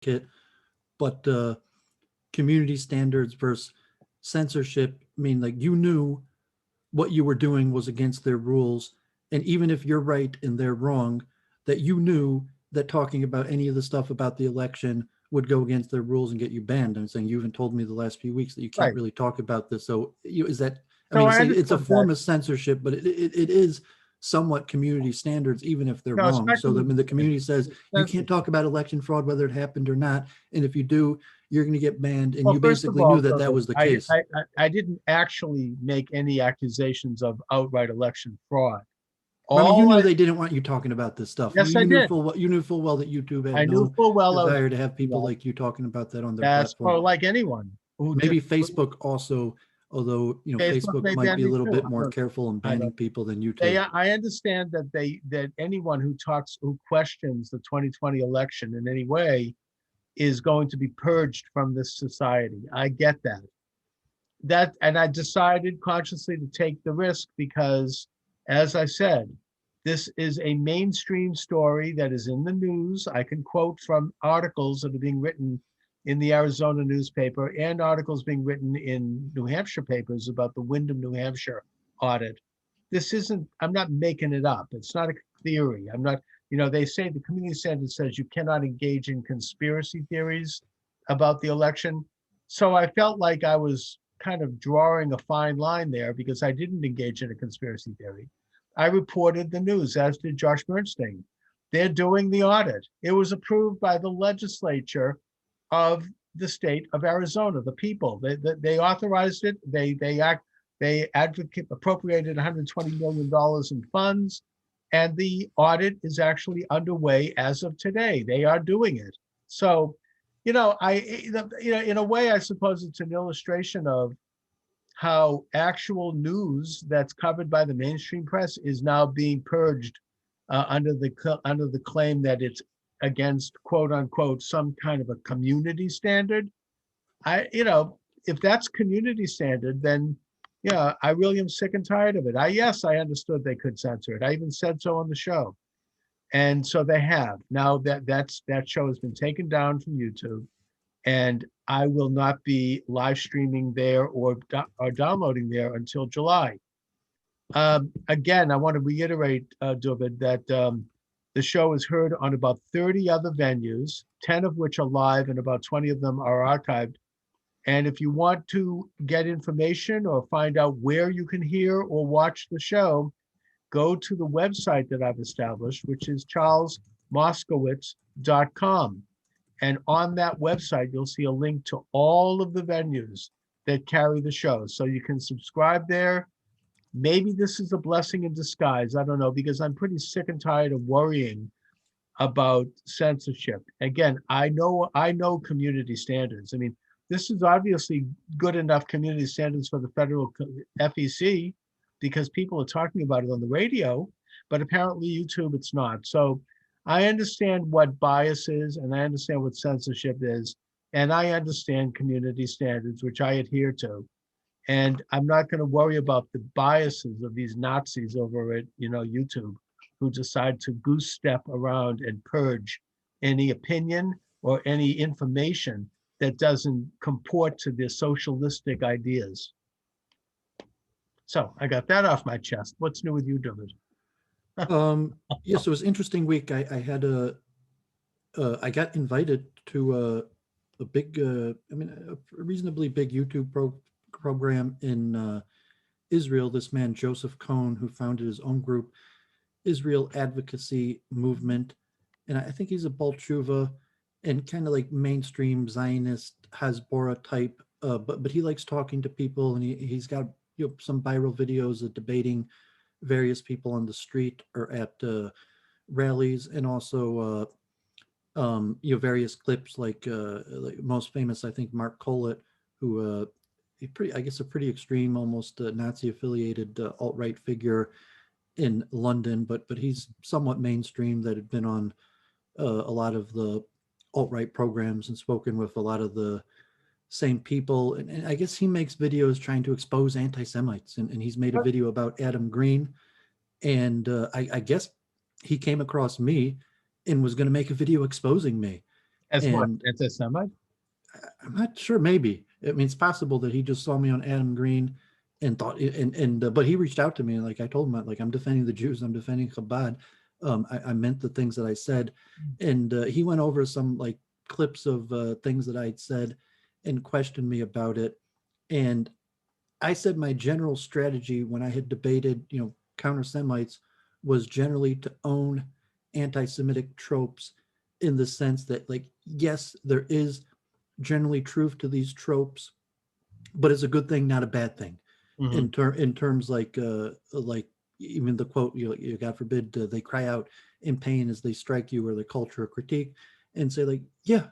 advocate, but community standards versus censorship mean like you knew what you were doing was against their rules, and even if you're right and they're wrong, that you knew that talking about any of the stuff about the election would go against their rules and get you banned. I'm saying you even told me the last few weeks that you can't Right. really talk about this. So is that, I So mean, I it's a understood form that. of censorship, but it is somewhat community standards, even if they're No, it's wrong. not So that when the community says it's you can't talk censorship. about election fraud, whether it happened or not, and if you do, you're going to get banned. And Well, you first of basically knew all, that that Dooovid, was the case. I didn't actually make any accusations of outright election fraud. I mean, you All knew I they didn't want you talking about this stuff. Yes, I did. You knew full well that YouTube had I knew no full well I was desire to have people that. like you talking about that on their That's platform. for like anyone who Maybe just Facebook also, although Facebook Facebook may might ban be a me little too. bit more careful in I banning don't. people than They, YouTube. I understand that that anyone who questions the 2020 election in any way is going to be purged from this society. I get that. And I decided consciously to take the risk because, as I said, this is a mainstream story that is in the news. I can quote from articles that are being written in the Arizona newspaper and articles being written in New Hampshire papers about the Windham, New Hampshire audit. This isn't, I'm not making it up. It's not a theory. I'm not, they say the community standard says you cannot engage in conspiracy theories about the election. So I felt like I was kind of drawing a fine line there because I didn't engage in a conspiracy theory. I reported the news, as did Josh Bernstein. They're doing the audit. It was approved by the legislature of the state of Arizona, the people. They authorized it. They appropriated $120 million in funds, and the audit is actually underway as of today. They are doing it. So, in a way, I suppose it's an illustration of how actual news that's covered by the mainstream press is now being purged under the claim that it's against quote unquote some kind of a community standard. If that's community standard, then yeah, I really am sick and tired of it. I understood they could censor it. I even said so on the show, and so they have. Now that show has been taken down from YouTube, and I will not be live streaming there or downloading there until July. Again, I want to reiterate, Dooovid, that the show is heard on about 30 other venues, 10 of which are live and about 20 of them are archived. And if you want to get information or find out where you can hear or watch the show, go to the website that I've established, which is charlesmoscowitz.com. And on that website, you'll see a link to all of the venues that carry the show. So you can subscribe there. Maybe this is a blessing in disguise. I don't know, because I'm pretty sick and tired of worrying about censorship. Again, I know community standards. I mean, this is obviously good enough community standards for the federal FEC because people are talking about it on the radio, but apparently YouTube it's not. So I understand what bias is and I understand what censorship is, and I understand community standards, which I adhere to. And I'm not going to worry about the biases of these Nazis over at YouTube who decide to goose step around and purge any opinion or any information that doesn't comport to their socialistic ideas. So I got that off my chest. What's new with you, Dooovid? Yes, it was an interesting week. I got invited to a big, a reasonably big YouTube program in Israel. This man, Joseph Cohn, who founded his own group, Israel Advocacy Movement. And I think he's a Baal Tshuva and kind of like mainstream Zionist Hasbara type. But he likes talking to people, and he's got some viral videos of debating various people on the street or at rallies, and also various clips like most famous, I think, Mark Collett, who I guess a pretty extreme, almost Nazi affiliated alt-right figure in London, but he's somewhat mainstream, that had been on a lot of the alt-right programs and spoken with a lot of the same people. And I guess he makes videos trying to expose anti-Semites, and he's made a video about Adam Green. And I guess he came across me and was going to make a video exposing me. As what? And Anti-Semite? I'm not sure. Maybe, I mean, it's possible that he just saw me on Adam Green and thought, but he reached out to me, and like I told him, like, I'm defending the Jews, I'm defending Chabad. I meant the things that I said, and he went over some like clips of things that I'd said and questioned me about it. And I said my general strategy when I had debated, counter Semites was generally to own anti-Semitic tropes, in the sense that, like, yes, there is generally truth to these tropes, but it's a good thing, not a bad thing. Mhm. In terms like even the quote, God forbid, they cry out in pain as they strike you, or the culture or critique, and say like, yeah,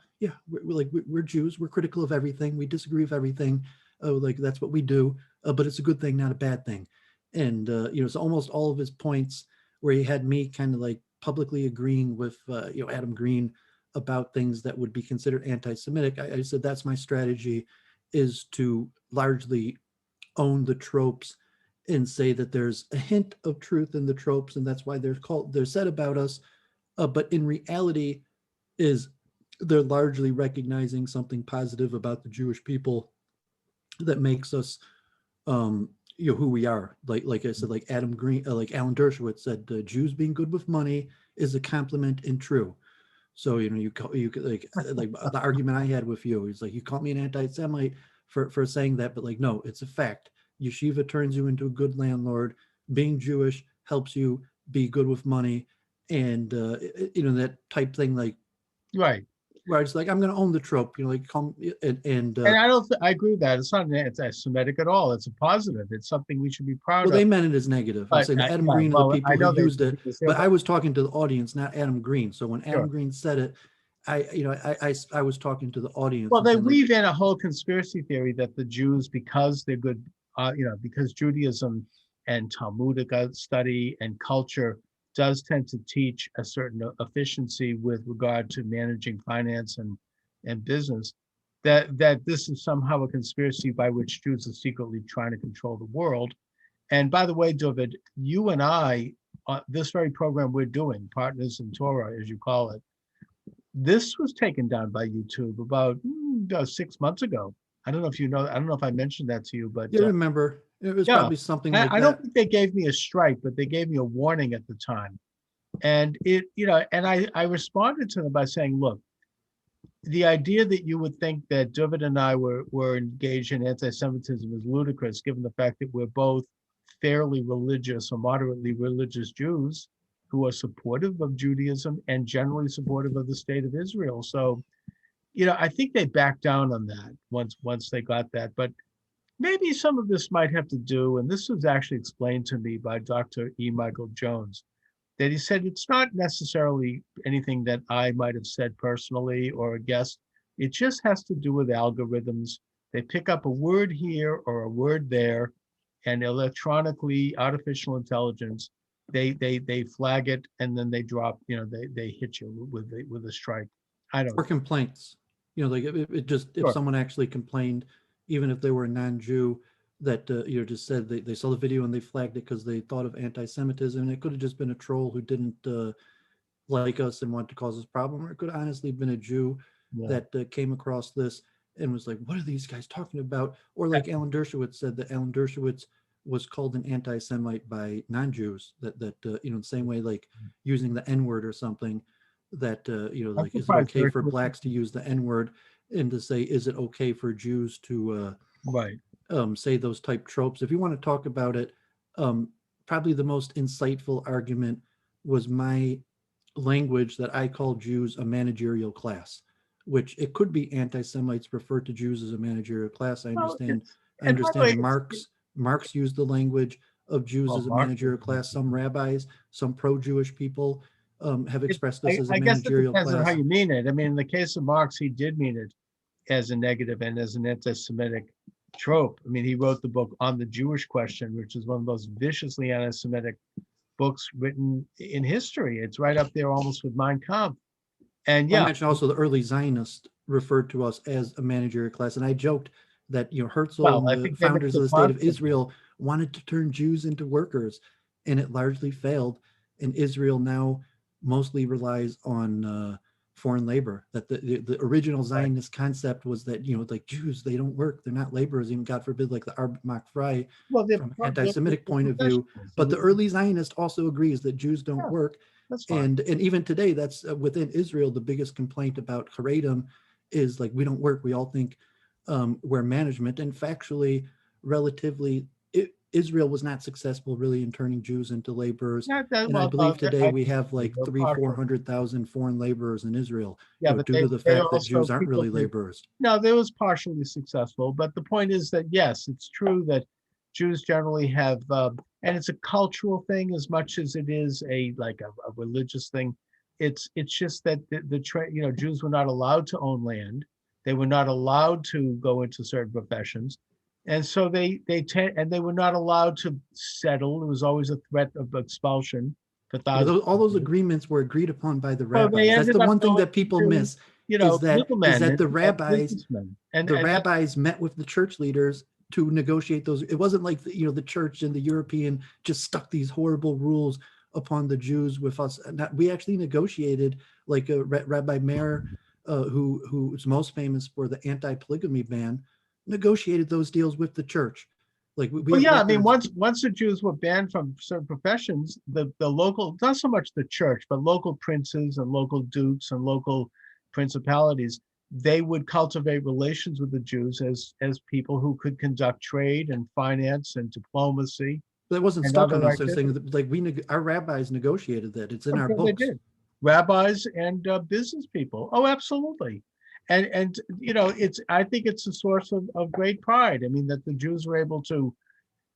we're Jews, we're critical of everything, we disagree with everything, like that's what we do, but it's a good thing, not a bad thing. And so almost all of his points where he had me kind of like publicly agreeing with Adam Green about things that would be considered anti-Semitic, I said that's my strategy, is to largely own the tropes and say that there's a hint of truth in the tropes, and that's why they're said about us. But in reality, is they're largely recognizing something positive about the Jewish people that makes us, who we are. Like I said, like Adam Green, like Alan Dershowitz said, Jews being good with money is a compliment and true. So you could like the argument I had with you is like, you call me an anti-Semite for saying that, but like, no, it's a fact. Yeshiva turns you into a good landlord. Being Jewish helps you be good with money, and that type thing. Like, Right. where it's like, I'm going to own the trope. Like, come and And I don't, I agree with that. It's not anti-Semitic at all. It's a positive. It's something we should be proud well, of. they meant it as negative. I'm But saying that Adam yeah, Green are the well, I people who know they used it, because they're but I right. was talking to the audience, not Adam Green. So when Adam Sure. Green said it, I was talking to the audience Well, and they saying like, weave in a whole conspiracy theory that the Jews, because they're good, because Judaism and Talmudic study and culture does tend to teach a certain efficiency with regard to managing finance and business, that this is somehow a conspiracy by which Jews are secretly trying to control the world. And by the way, Dooovid, you and I, this very program we're doing, Partners in Torah, as you call it, this was taken down by YouTube about 6 months ago. I don't know if you know. I don't know if I mentioned that to you, but you remember, it was yeah, probably something like I don't that. think they gave me a strike, but they gave me a warning at the time. And and I responded to them by saying, look, the idea that you would think that Dooovid and I were engaged in anti-Semitism is ludicrous, given the fact that we're both fairly religious or moderately religious Jews who are supportive of Judaism and generally supportive of the state of Israel. So, I think they backed down on that once they got that. But maybe some of this might have to do, and this was actually explained to me by Dr. E. Michael Jones, that he said it's not necessarily anything that I might have said personally or a guest. It just has to do with algorithms. They pick up a word here or a word there, and electronically, artificial intelligence, they flag it, and then they drop, they hit you with a strike. I don't Or know. complaints, like it just, if Sure. someone actually complained, even if they were a non-Jew, that just said they saw the video and they flagged it because they thought of anti-Semitism, and it could have just been a troll who didn't like us and wanted to cause us problem, or it could have honestly been a Jew Yeah. that came across this and was like, what are these guys talking about? Or like Alan Dershowitz said, that Alan Dershowitz was called an anti-Semite by non-Jews, that the same way, like using the N-word or something, that I'm like, is it surprised okay for Dershowitz. blacks to use the N-word, and to say, is it okay for Jews to Right. say those type tropes? If you want to talk about it, um, probably the most insightful argument was my language that I call Jews a managerial class, which it could be anti-Semites refer to Jews as a managerial class. I Well, understand. it's I and by the way, understand Marx used the language of Jews well, as a Mark, managerial class. Some rabbis, some pro-Jewish people have expressed this I, as a I guess it managerial depends on how class. you mean it. I mean, in the case of Marx, he did mean it as a negative and as an anti-Semitic trope. I mean, he wrote the book On the Jewish Question, which is one of the most viciously anti-Semitic books written in history. It's right up there almost with Mein Kampf. And I yeah, mentioned also the early Zionists referred to us as a managerial class, and I joked that Herzl well, and I the think they make founders a of the state of positive. Israel wanted to turn Jews into workers, and it largely failed. And Israel now mostly relies on foreign labor, that the original Zionist concept was that, like Jews, they don't work, they're not laborers, even God forbid, like the Arbeit frei Well, from an anti-Semitic point of view. But the early Zionist also agrees that Jews don't work. That's fine. And even today, that's within Israel, the biggest complaint about Haredim is like, we don't work. We all think we're management. And factually, relatively, Israel was not successful really in turning Jews into laborers. And I believe today we have like 400,000 foreign laborers in Israel, but due to the fact that Jews aren't really laborers. No, they was partially successful. But the point is that, yes, it's true that Jews generally have, and it's a cultural thing as much as it is a religious thing. It's just that Jews were not allowed to own land. They were not allowed to go into certain professions. And so they were not allowed to settle. There was always a threat of expulsion for thousands. All those agreements were agreed upon by the rabbis. That's the one thing that people miss. Is that the rabbis met with the church leaders to negotiate those. It wasn't like the church and the European just stuck these horrible rules upon the Jews with us. We actually negotiated, like Rabbi Meir, who is most famous for the Anti-Polygamy Ban, negotiated those deals with the church. Like once the Jews were banned from certain professions, the local, not so much the church, but local princes and local dukes and local principalities, they would cultivate relations with the Jews as people who could conduct trade and finance and diplomacy. But it wasn't stuck on us. Like our rabbis negotiated that. It's in our books. They did. Rabbis and business people. Oh, absolutely. And I think it's a source of great pride. I mean, that the Jews were able to,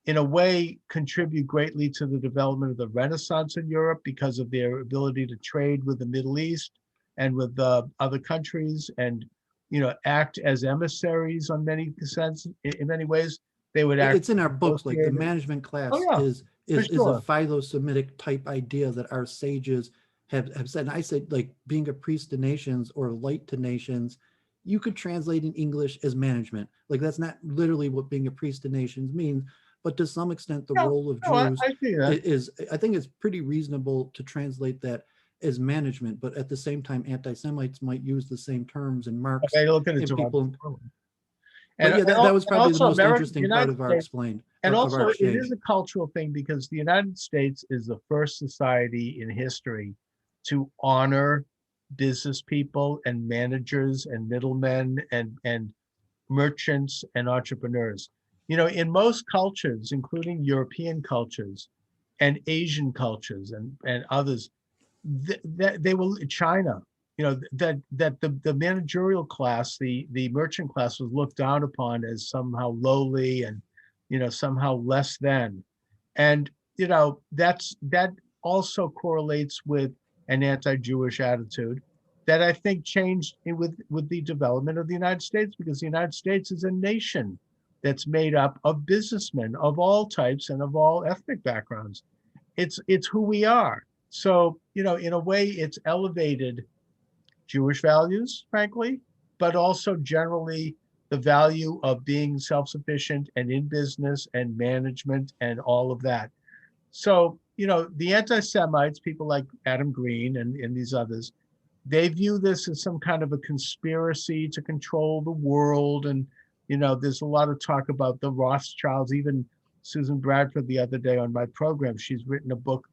in a way, contribute greatly to the development of the Renaissance in Europe because of their ability to trade with the Middle East and with other countries, and act as emissaries in many ways. They would act. It's in our books. Like the management class is a philo-Semitic type idea that our sages have said. And I said, like, being a priest to nations or light to nations, you could translate in English as management. Like, that's not literally what being a priest to nations means, but to some extent, the role of Jews I think it's pretty reasonable to translate that as management. But at the same time, anti-Semites might use the same terms and marks. Okay, look at it. That was probably the most interesting part of our explained. And also, it is a cultural thing because the United States is the first society in history to honor business people and managers and middlemen and merchants and entrepreneurs. In most cultures, including European cultures and Asian cultures and others, they will, China, that the managerial class, the merchant class, was looked down upon as somehow lowly and somehow less than. And that also correlates with an anti-Jewish attitude that I think changed with the development of the United States, because the United States is a nation that's made up of businessmen of all types and of all ethnic backgrounds. It's who we are. So, in a way, it's elevated Jewish values, frankly, but also generally the value of being self-sufficient and in business and management and all of that. So, the anti-Semites, people like Adam Green and these others, they view this as some kind of a conspiracy to control the world. And, there's a lot of talk about the Rothschilds. Even Susan Bradford the other day on my program, she's written a book,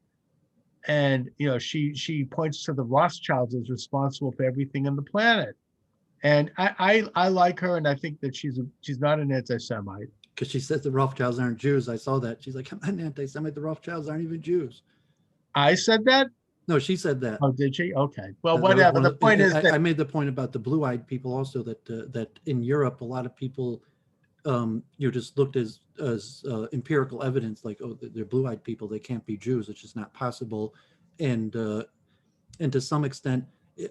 and, she points to the Rothschilds as responsible for everything on the planet. And I like her, and I think that she's not an anti-Semite. Because she says the Rothschilds aren't Jews. I saw that. She's like, I'm not an anti-Semite. The Rothschilds aren't even Jews. I said that? No, she said that. Oh, did she? Okay. Well, whatever. The point is that I made the point about the blue-eyed people also, that in Europe, a lot of people just looked as empirical evidence, like, oh, they're blue-eyed people, they can't be Jews. It's just not possible. And to some extent,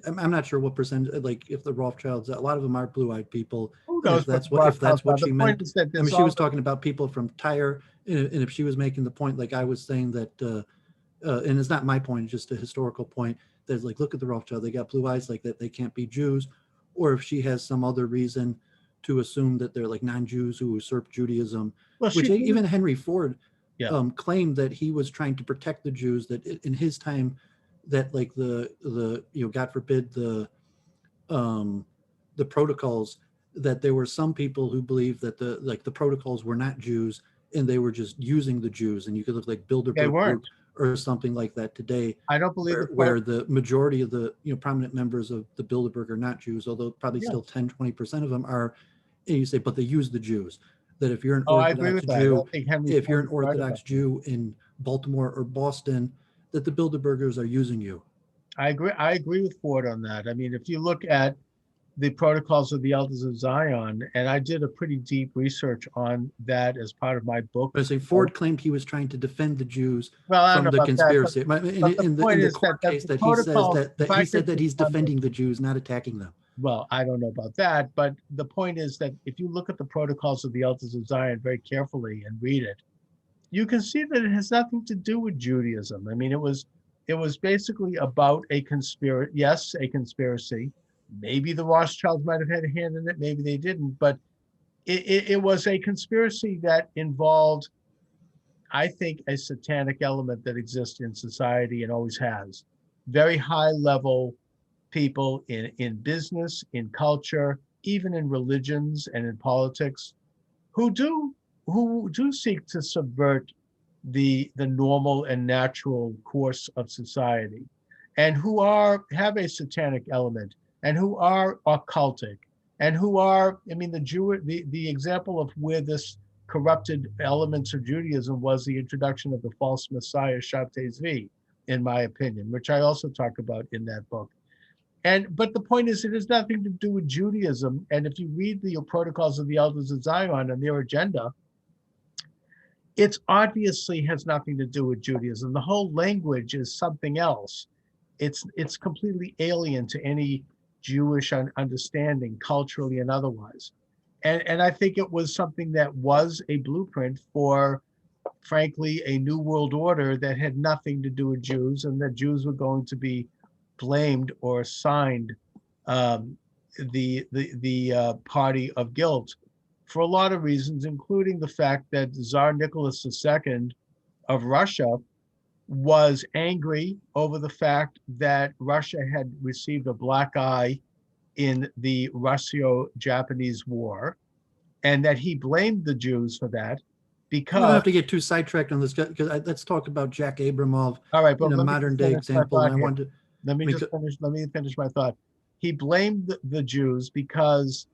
I'm not sure what percent, like if the Rothschilds, a lot of them are blue-eyed people. Who knows if that's what she meant. I mean, she was talking about people from Tyre, and if she was making the point, like I was saying that, and it's not my point, it's just a historical point, that's like, look at the Rothschild, they got blue eyes, like that they can't be Jews. Or if she has some other reason to assume that they're like non-Jews who usurp Judaism, which even Henry Ford claimed that he was trying to protect the Jews, that in his time, that like the God forbid, the the protocols, that there were some people who believed that the protocols were not Jews and they were just using the Jews, and you could look like They Bilderberg weren't. Group or something like that today, I don't believe where the majority of the prominent members of the Bilderberg are not Jews, although probably Yeah. still 10-20% of them are. And you say, but they use the Jews. That if you're an Oh, I agree Orthodox with that. I Jew, think Henry if you're Ford an is right about Orthodox that. Jew in Baltimore or Boston, that the Bilderbergers are using you. I agree. I agree with Ford on that. I mean, if you look at the protocols of the elders of Zion, and I did a pretty deep research on that as part of my book. But I say Ford claimed he was trying to defend the Jews Well, I don't know from the about that, conspiracy. but the point In the is court that case, the that he says protocol, that if I he said could that he's just comment, defending the Jews, not attacking them. well, I don't know about that, but the point is that if you look at the protocols of the elders of Zion very carefully and read it, you can see that it has nothing to do with Judaism. I mean, it was basically about a conspiracy. Yes, a conspiracy. Maybe the Rothschilds might have had a hand in it, maybe they didn't, but it was a conspiracy that involved, I think, a satanic element that exists in society and always has. Very high level people in business, in culture, even in religions and in politics, who do seek to subvert the normal and natural course of society, and who have a satanic element, and who are occultic, and who are, I mean, the example of where this corrupted elements of Judaism was the introduction of the false Messiah Shabtai Zvi, in my opinion, which I also talk about in that book. But the point is, it has nothing to do with Judaism. And if you read the protocols of the elders of Zion and their agenda, it obviously has nothing to do with Judaism. The whole language is something else. It's completely alien to any Jewish understanding, culturally and otherwise. And I think it was something that was a blueprint for, frankly, a new world order that had nothing to do with Jews, and that Jews were going to be blamed or assigned um, the party of guilt for a lot of reasons, including the fact that Tsar Nicholas II of Russia was angry over the fact that Russia had received a black eye in the Russo-Japanese War, and that he blamed the Jews for that. We don't Because, have to get too sidetracked on this, because let's talk about Jack Abramov all right, but in a let me modern just day finish my example. And thought I here. wanted to, Let me finish my thought. He blamed the Jews because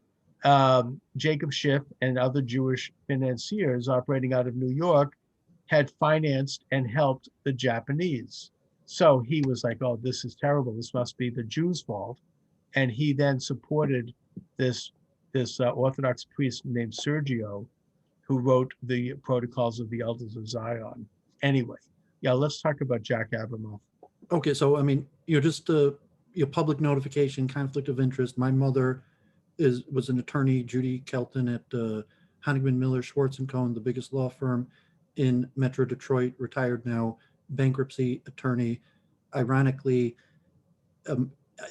Jacob Schiff and other Jewish financiers operating out of New York had financed and helped the Japanese. So he was like, oh, this is terrible. This must be the Jews' fault. And he then supported this Orthodox priest named Sergio, who wrote the Protocols of the Elders of Zion. Anyway, yeah, let's talk about Jack Abramoff. okay, so I mean, just public notification, conflict of interest. My mother was an attorney, Judy Kelton, at Honigman Miller Schwartz and Cohn, the biggest law firm in Metro Detroit, retired now, bankruptcy attorney. Ironically,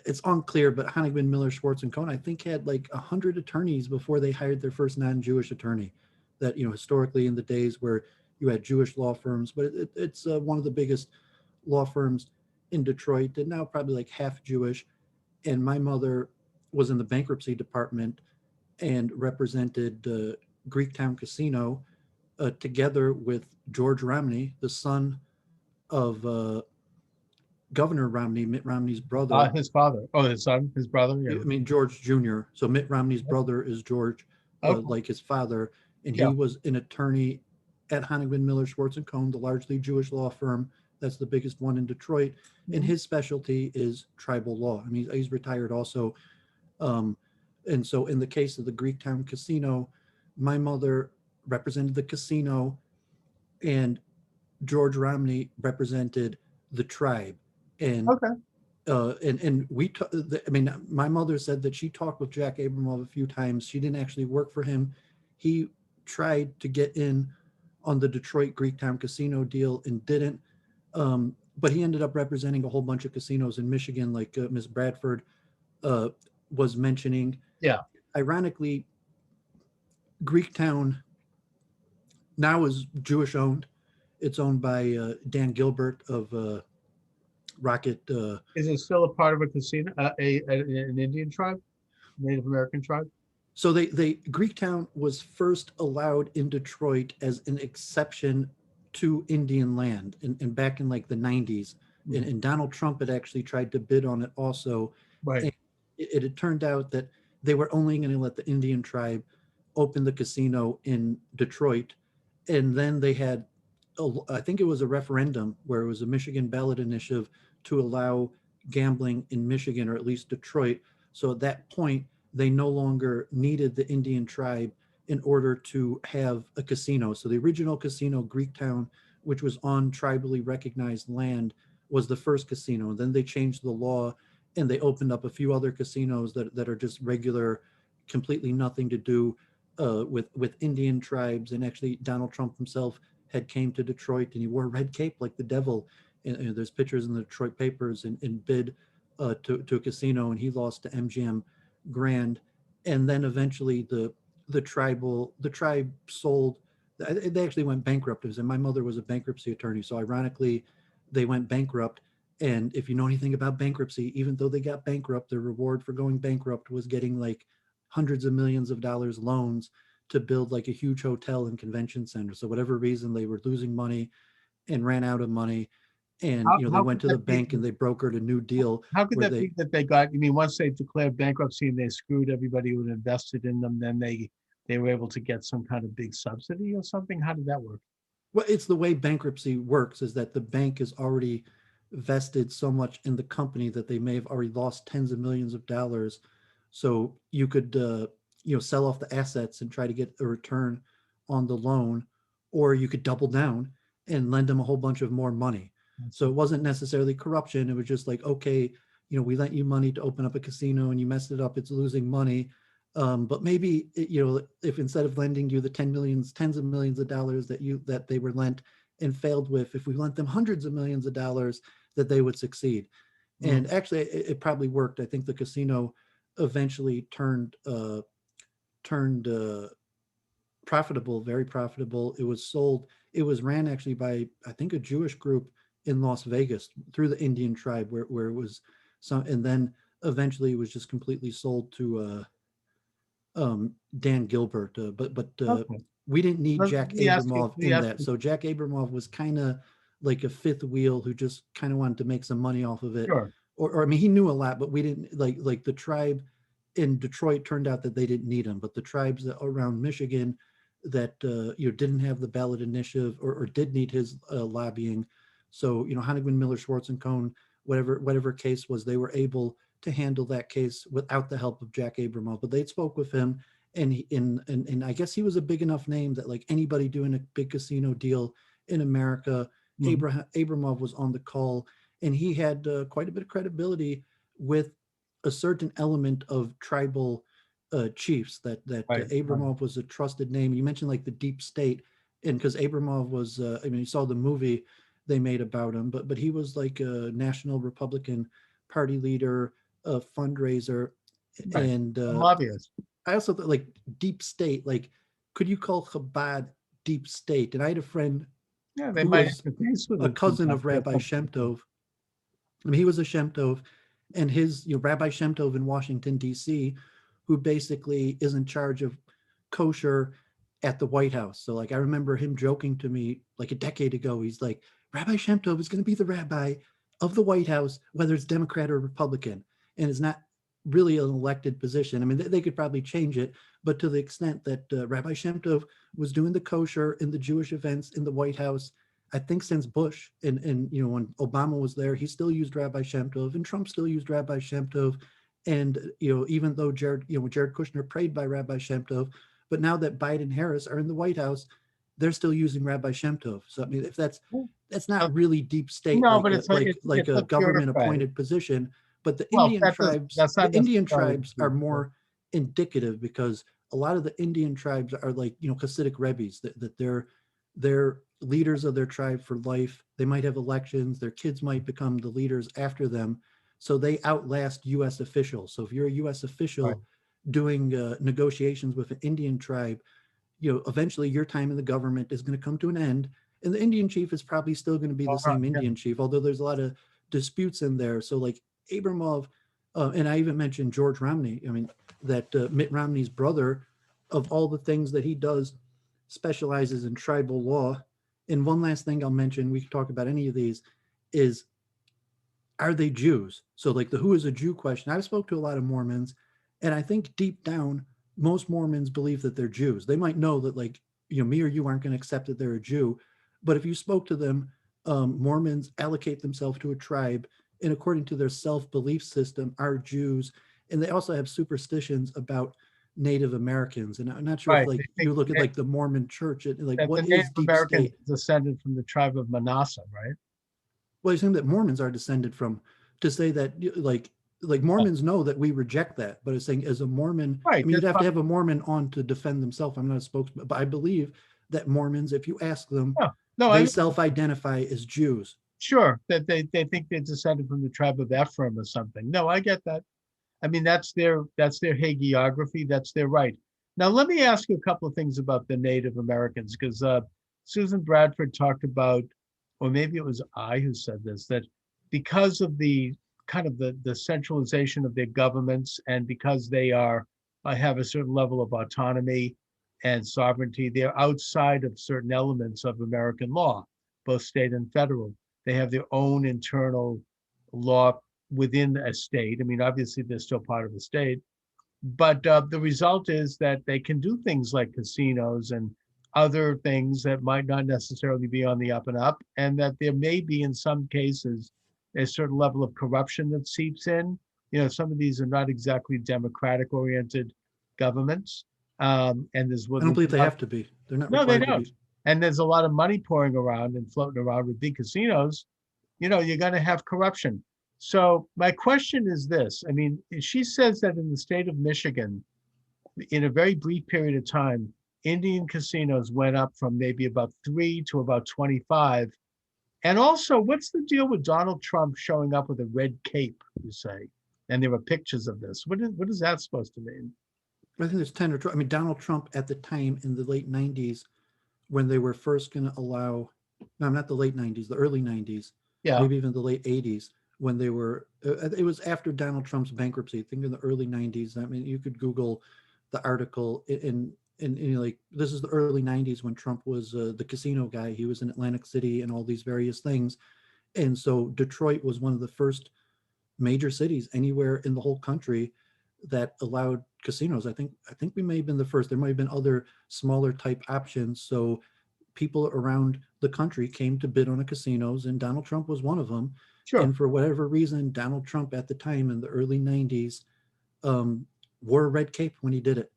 it's unclear, but Honigman Miller Schwartz and Cohn, I think, had like 100 attorneys before they hired their first non-Jewish attorney. That, historically in the days where you had Jewish law firms, but it's one of the biggest law firms in Detroit, and now probably like half Jewish. And my mother was in the bankruptcy department and represented Greektown Casino together with George Romney, the son of Governor Romney, Mitt Romney's brother. His father. Oh, his son, his brother. Yeah. I mean, George Jr. So Mitt Romney's brother is George, Okay. like his father. And Yeah. he was an attorney at Honigman Miller Schwartz and Cohn, the largely Jewish law firm. That's the biggest one in Detroit. And his specialty is tribal law. I mean, he's retired also. And so in the case of the Greektown Casino, my mother represented the casino and George Romney represented the tribe. And Okay. and we, I mean, my mother said that she talked with Jack Abramov a few times. She didn't actually work for him. He tried to get in on the Detroit Greektown Casino deal and didn't. But he ended up representing a whole bunch of casinos in Michigan, like Ms. Bradford was mentioning. Yeah. Ironically, Greektown now is Jewish owned. It's owned by Dan Gilbert of rocket. Is it still a part of a casino, an Indian tribe, Native American tribe? So Greektown was first allowed in Detroit as an exception to Indian land, and back in like the 90s, Mhm. and Donald Trump had actually tried to bid on it also, Right. and it had turned out that they were only going to let the Indian tribe open the casino in Detroit, and then they had, I think it was a referendum where it was a Michigan ballot initiative to allow gambling in Michigan, or at least Detroit. So at that point, they no longer needed the Indian tribe in order to have a casino. So the original casino, Greektown, which was on tribally recognized land, was the first casino. And then they changed the law and they opened up a few other casinos that are just regular, completely nothing to do with Indian tribes. And actually, Donald Trump himself had came to Detroit and he wore a red cape like the devil. And there's pictures in the Detroit papers, and bid to a casino, and he lost to MGM Grand. And then eventually the tribe sold. They actually went bankrupt. And my mother was a bankruptcy attorney, so ironically, they went bankrupt. And if you know anything about bankruptcy, even though they got bankrupt, their reward for going bankrupt was getting like hundreds of millions of dollars loans to build like a huge hotel and convention center. So whatever reason, they were losing money and ran out of money. And they How went could to the that be? bank and they brokered a new deal How could where that they, be that they got, once they declared bankruptcy and they screwed everybody who had invested in them, then they were able to get some kind of big subsidy or something? How did that work? well, it's the way bankruptcy works, is that the bank is already vested so much in the company that they may have already lost tens of millions of dollars. So you could, sell off the assets and try to get a return on the loan, or you could double down and lend them a whole bunch of more money. So it wasn't necessarily corruption. It was just like, okay, we lent you money to open up a casino and you messed it up. It's losing money. But maybe, if instead of lending you the tens of millions of dollars that they were lent and failed with, if we lent them hundreds of millions of dollars, that they would succeed. Mhm. And actually, it probably worked. I think the casino eventually turned profitable, very profitable. It was sold. It was ran actually by, I think, a Jewish group in Las Vegas through the Indian tribe, where it was some, and then eventually it was just completely sold to Dan Gilbert. But Okay. we didn't need Let Jack me ask you, Abramov let me in ask that. you, So Jack Abramov was kind of like a fifth wheel who just kind of wanted to make some money off of it. sure. Or I mean, he knew a lot, but we didn't like the tribe in Detroit turned out that they didn't need him. But the tribes around Michigan that didn't have the ballot initiative, or did need his lobbying. So Honigman, Miller, Schwartz and Cohn, whatever case was, they were able to handle that case without the help of Jack Abramov. But they spoke with him, and I guess he was a big enough name that like anybody doing a big casino deal in America, Mhm. Abramov was on the call, and he had quite a bit of credibility with a certain element of tribal chiefs. That Right, right. Abramov was a trusted name. You mentioned like the deep state, and because Abramov was, I mean, you saw the movie they made about him, but he was like a national Republican Party leader, a fundraiser, Right. and A lobbyist. I also thought like deep state, like could you call Chabad deep state? And I had a friend Yeah, they who might have was to face with a it cousin sometimes. of Get Rabbi some Shem people. Tov. I mean, he was a Shem Tov, and his, Rabbi Shem Tov in Washington, D.C., who basically is in charge of kosher at the White House. So, like, I remember him joking to me like a decade ago. He's like, Rabbi Shem Tov is going to be the rabbi of the White House, whether it's Democrat or Republican. And it's not really an elected position. I mean, they could probably change it, but to the extent that Rabbi Shem Tov was doing the kosher in the Jewish events in the White House, I think since Bush, and when Obama was there, he still used Rabbi Shem Tov, and Trump still used Rabbi Shem Tov, and even though Jared Kushner prayed by Rabbi Shem Tov, but now that Biden Harris are in the White House, they're still using Rabbi Shem Tov. So I mean, if that's Uh, not really deep state, No, like but a, like it's a a government bureaucrat. appointed position, but Well, that's not The Indian necessarily tribes are true. more indicative, because a lot of the Indian tribes are like Hasidic rebbes, that they're leaders of their tribe for life. They might have elections. Their kids might become the leaders after them. So they outlast U.S. officials. So if you're a U.S. Right. official doing negotiations with an Indian tribe, eventually your time in the government is going to come to an end. And the Indian chief is probably still going to be the same Yeah. Indian chief, although there's a lot of disputes in there. So like Abramov, and I even mentioned George Romney. I mean, that Mitt Romney's brother, of all the things that he does, specializes in tribal law. And one last thing I'll mention, we can talk about any of these, is are they Jews? So like the who is a Jew question. I've spoke to a lot of Mormons, and I think deep down, most Mormons believe that they're Jews. They might know that like, me or you aren't going to accept that they're a Jew. But if you spoke to them, Mormons allocate themselves to a tribe, and according to their self-belief system, are Jews. And they also have superstitions about Native Americans. And I'm not sure if Right. like you look at like the Mormon church, like That what the is Native deep Americans state? descended from the tribe of Manasseh, right? Well, he's saying that Mormons are descended from, to say that like Mormons know that we reject that, but it's saying as a Mormon, I Right. mean, you'd That's have fine. to have a Mormon on to defend themselves. I'm not a spokesman, but I believe that Mormons, if you ask them, No, no, they self-identify as Jews. sure that they think they're descended from the tribe of Ephraim or something. No, I get that. I mean, that's their hagiography. That's their right. Now, let me ask you a couple of things about the Native Americans, because Susan Bradford talked about, or maybe it was I who said this, that because of the kind of the centralization of their governments, and because they have a certain level of autonomy and sovereignty, they're outside of certain elements of American law, both state and federal. They have their own internal law within a state. I mean, obviously, they're still part of the state, but the result is that they can do things like casinos and other things that might not necessarily be on the up and up, and that there may be, in some cases, a certain level of corruption that seeps in. Some of these are not exactly democratic-oriented governments, and there's I don't believe they have to be. They're not no, they required to don't. be. And there's a lot of money pouring around and floating around with big casinos. You're going to have corruption. So my question is this. I mean, she says that in the state of Michigan, in a very brief period of time, Indian casinos went up from maybe about 3 to about 25. And also, what's the deal with Donald Trump showing up with a red cape, you say? And there were pictures of this. What is that supposed to mean? I think there's 10 or 12. I mean, Donald Trump at the time in the late 90s, when they were first going to allow, no, not the late 90s, the early 90s, Yeah, maybe even the late 80s, when they were, it was after Donald Trump's bankruptcy, I think in the early 90s. I mean, you could Google the article like, this is the early 90s when Trump was the casino guy. He was in Atlantic City and all these various things. And so Detroit was one of the first major cities anywhere in the whole country that allowed casinos. I think we may have been the first. There might have been other smaller type options. So people around the country came to bid on the casinos, and Donald Trump was one of them. sure. And for whatever reason, Donald Trump at the time in the early 90s wore a red cape when he did it.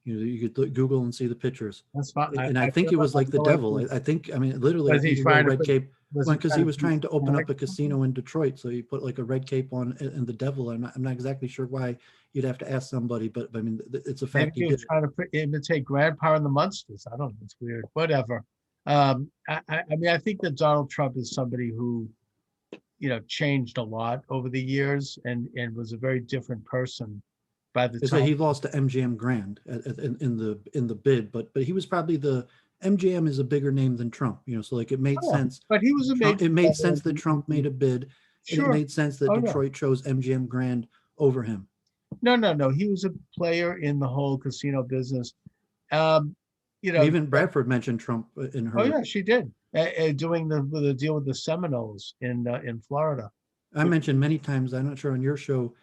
You could Google and see the pictures. That's fine. And I think it was like the devil. I think, I mean, literally, I Was he think he wore a trying to red put, cape was because he was put trying to open satanic up a or something? casino in Detroit. So he put like a red cape on, and the devil. I'm not exactly sure why. You'd have to ask somebody, but I mean, it's a Maybe fact he he was did it. trying to imitate Grandpa and the Munsters. I don't know. It's weird. Whatever. I mean, I think that Donald Trump is somebody who, changed a lot over the years and was a very different person by the Is that time. he lost to MGM Grand in the bid, but he was probably the MGM is a bigger name than Trump. So like it made Oh, sense. but he was a major It made player sense that Trump made a bid, and it sure. made sense that Oh, yeah. Detroit chose MGM Grand over him. No, no, no. He was a player in the whole casino business. Um, you And know, even Bradford mentioned Trump in oh her. yeah, she did. Doing the deal with the Seminoles in Florida. I mentioned many times, I'm not sure on your show,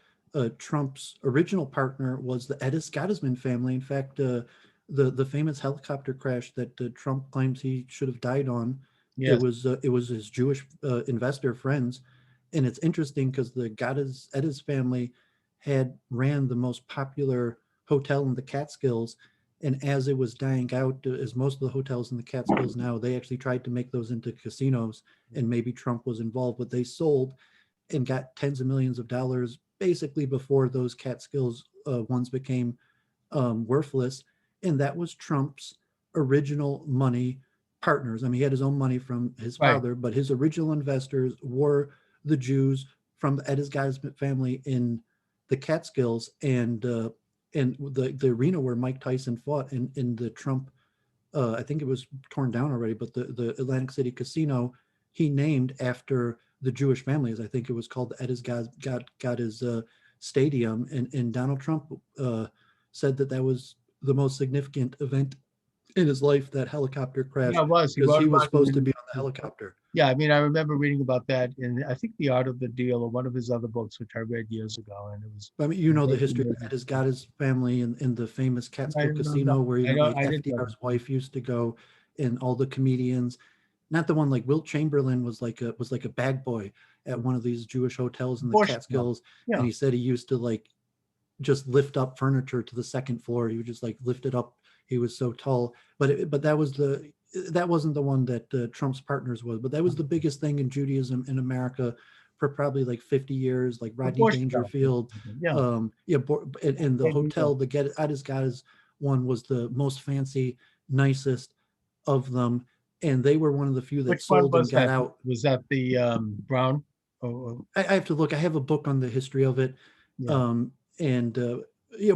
Trump's original partner was the Scottisman family. In fact, the famous helicopter crash that Trump claims he should have died on, Yes. it was his Jewish investor friends. And it's interesting because the Geddes family had ran the most popular hotel in the Catskills. And as it was dying out, as most of the hotels in the Catskills now, they actually tried to make those into casinos, and maybe Trump was involved, but they sold and got tens of millions of dollars basically before those Catskills ones became worthless. And that was Trump's original money partners. I mean, he had his own money from his Right. father, but his original investors were the Jews from the Edis Geisman family in the Catskills, and the arena where Mike Tyson fought in the Trump. I think it was torn down already, but the Atlantic City Casino he named after the Jewish families. I think it was called the got his stadium, and Donald Trump said that was the most significant event in his life, that helicopter crash, Yeah, it was. He because wrote he was about it supposed to in be on the helicopter. Yeah, I mean, I remember reading about that in, I think, The Art of the Deal, or one of his other books, which I read years ago, and it was. I mean, you know the very history amazing. of his got his family in the famous I Catskill don't know. Casino, where I even don't. like I didn't know FDR's wife used to go, and all the comedians. Not the one like Wilt Chamberlain was like a bag boy at one of these Jewish hotels in the Bush. Yeah, Catskills, and yeah. he said he used to like just lift up furniture to the second floor. He would just like lift it up. He was so tall. But that wasn't the one that Trump's partners was. But that was the biggest thing in Judaism in America for probably like 50 years. Like The Rodney Bush stuff. Dangerfield, Yeah. and the hotel, the Get one was the most fancy, nicest of them, and they were one of the few that Which one sold and was got that? out. Was that the Brown? Oh, I have to look. I have a book on the history of it. yeah. And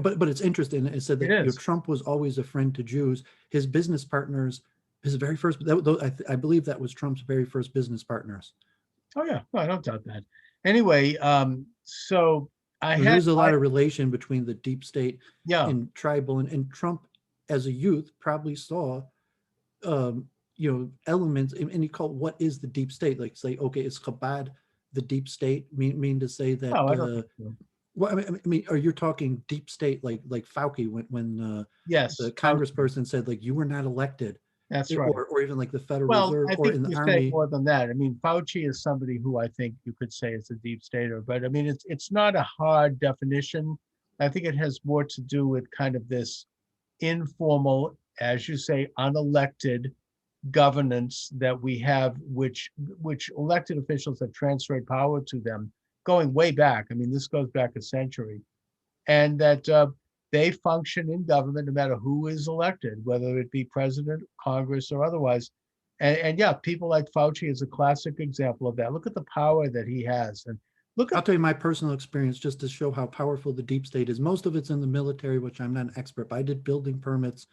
but it's interesting. It said that It is. Trump was always a friend to Jews. His business partners, his very first, I believe that was Trump's very first business partners. Oh yeah, no, I don't doubt that. Anyway, so There is a lot of relation between the deep state yeah, and tribal, and Trump, as a youth, probably saw, elements, and he called, what is the deep state? Like, say, okay, is Chabad the deep state? Mean to say that? no, I don't think so. Well, I mean, are you talking deep state like Fauci when Yes, the congressperson said like you were not elected, that's right. or even like the Federal Well, Reserve, I or think in the you say Army? more than that. I mean, Fauci is somebody who I think you could say is a deep stater, but I mean, it's not a hard definition. I think it has more to do with kind of this informal, as you say, unelected governance that we have, which elected officials have transferred power to them, going way back. I mean, this goes back a century, and that they function in government no matter who is elected, whether it be president, Congress, or otherwise. And yeah, people like Fauci is a classic example of that. Look at the power that he has, and look I'll at tell you my personal experience just to show how powerful the deep state is. Most of it's in the military, which I'm not an expert, but I did building permits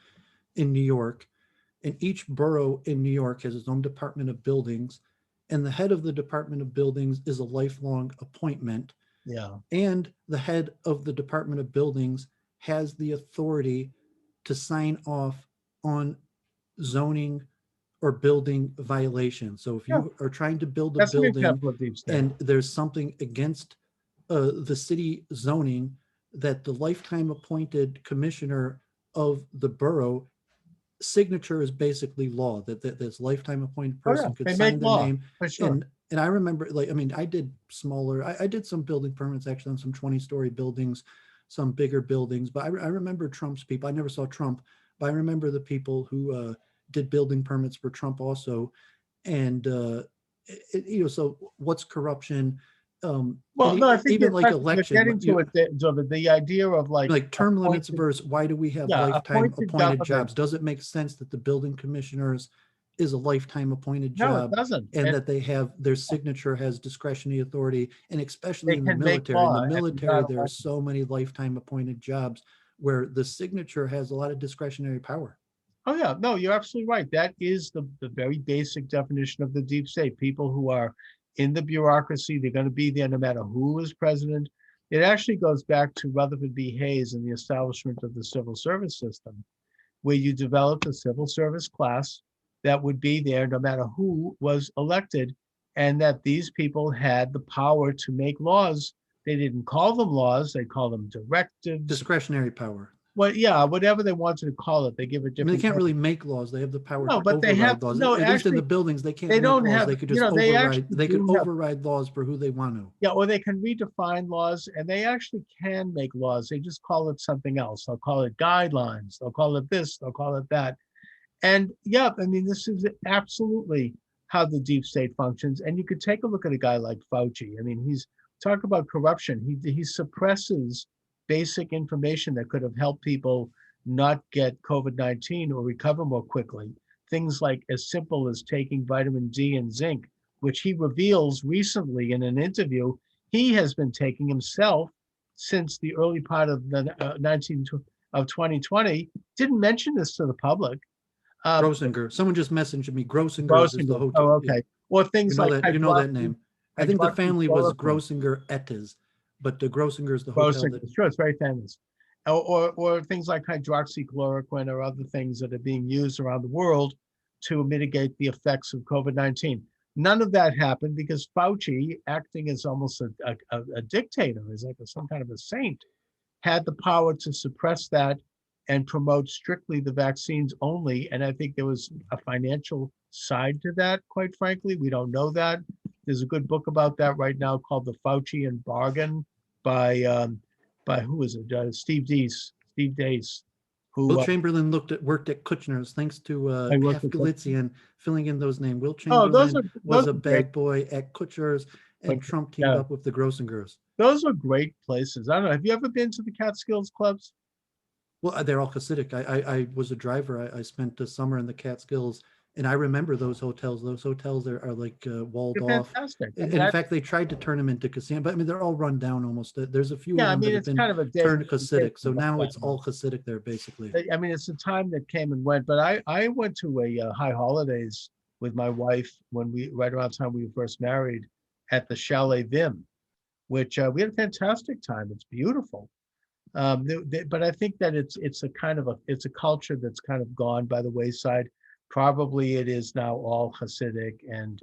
in New York, and each borough in New York has its own Department of Buildings, and the head of the Department of Buildings is a lifelong appointment, yeah, and the head of the Department of Buildings has the authority to sign off on zoning or building violations. So if yeah. you are trying to build a That's an building example of deep state. and there's something against the city zoning, that the lifetime appointed commissioner of the borough signature is basically law, that this lifetime appointed Oh, yeah, person could they sign make their law, name. for sure. And I remember, like, I mean, I did smaller, I did some building permits actually on some 20-story buildings, some bigger buildings, but I remember Trump's people. I never saw Trump, but I remember the people who did building permits for Trump also. And so what's corruption? Well, no, I think Even like you're election, getting to it, David, the idea of like term limits appointed- versus why do we have yeah, lifetime appointed appointed government. jobs? Does it make sense that the building commissioners is a lifetime appointed No, it job, doesn't. and that they have their signature has discretionary authority, and especially They in the can make military? In law the if you're military, not there are elected. so many lifetime appointed jobs where the signature has a lot of discretionary power. Oh, yeah, no, you're absolutely right. That is the very basic definition of the deep state. People who are in the bureaucracy, they're going to be there no matter who is president. It actually goes back to Rutherford B. Hayes and the establishment of the civil service system, where you developed a civil service class that would be there no matter who was elected, and that these people had the power to make laws. They didn't call them laws, they call them directives. Discretionary power. Well, yeah, whatever they wanted to call it, they give it I mean, different. they can't really make laws. They have the power No, to but they have override laws. no. At least in the Actually, buildings, they can't they make don't laws. have. They could You just know, they override. actually They could do have. override laws for who they want to. Yeah, or they can redefine laws, and they actually can make laws. They just call it something else. They'll call it guidelines. They'll call it this. They'll call it that. And yeah, I mean, this is absolutely how the deep state functions. And you could take a look at a guy like Fauci. I mean, he's talk about corruption. He suppresses basic information that could have helped people not get COVID-19 or recover more quickly. Things like as simple as taking vitamin D and zinc, which he reveals recently in an interview he has been taking himself since the early part of the 2020. Didn't mention this to the public. Grosinger. Someone just messaged me. Grosinger is the Grosinger. hotel. Oh, okay. Or things like You know that name. I think the family was hydroxychloroquine. Grossinger Ettes, but the Grossinger is the hotel Grossinger, that sure, it's very famous. Or things like hydroxychloroquine or other things that are being used around the world to mitigate the effects of COVID-19. None of that happened because Fauci, acting as almost a dictator, is like some kind of a saint, had the power to suppress that and promote strictly the vaccines only. And I think there was a financial side to that, quite frankly. We don't know that. There's a good book about that right now called The Faucian Bargain by who is it? Steve Deace, Will who Chamberlain worked at Kushner's. Thanks to I worked Hef with. Galizian filling in those names. Will Oh, Chamberlain was a great. bad boy at Kushner's, and But, Trump teamed yeah, up with the Grossingers. those are great places. I don't know. Have you ever been to the Catskills clubs? Well, they're all Hasidic. I was a driver. I spent the summer in the Catskills, and I remember those hotels. Those hotels are like walled They're off. fantastic. I And mean, in fact, they tried to turn them into casino, but I mean, they're all run down almost. There's a few of yeah, I them that mean, have it's been kind of a day. turned Hasidic. So now it's all Hasidic there, basically. I mean, it's a time that came and went. But I went to a high holidays with my wife when right around the time we were first married at the Chalet Vim, which we had a fantastic time. It's beautiful. But I think that it's a culture that's kind of gone by the wayside. Probably it is now all Hasidic, and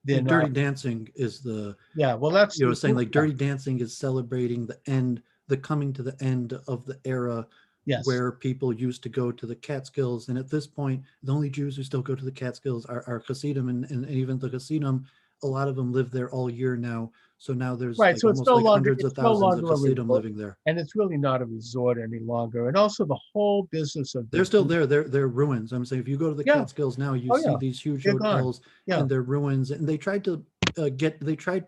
they're Dirty not. Dancing is Yeah, well, that's saying like Dirty Dancing is celebrating the coming to the end of the era yes, where people used to go to the Catskills. And at this point, the only Jews who still go to the Catskills are Hasidim, and even the Hasidim, a lot of them live there all year now. So now there's right. like So it's almost no like longer hundreds of it's no thousands of longer a Hasidim resort, living there. and it's really not a resort any longer. And also the whole business of They're still there. They're ruins. I'm saying if you go to the yeah, Catskills now, you oh see yeah, these huge they're gone. hotels Yeah, and they're ruins. And they tried to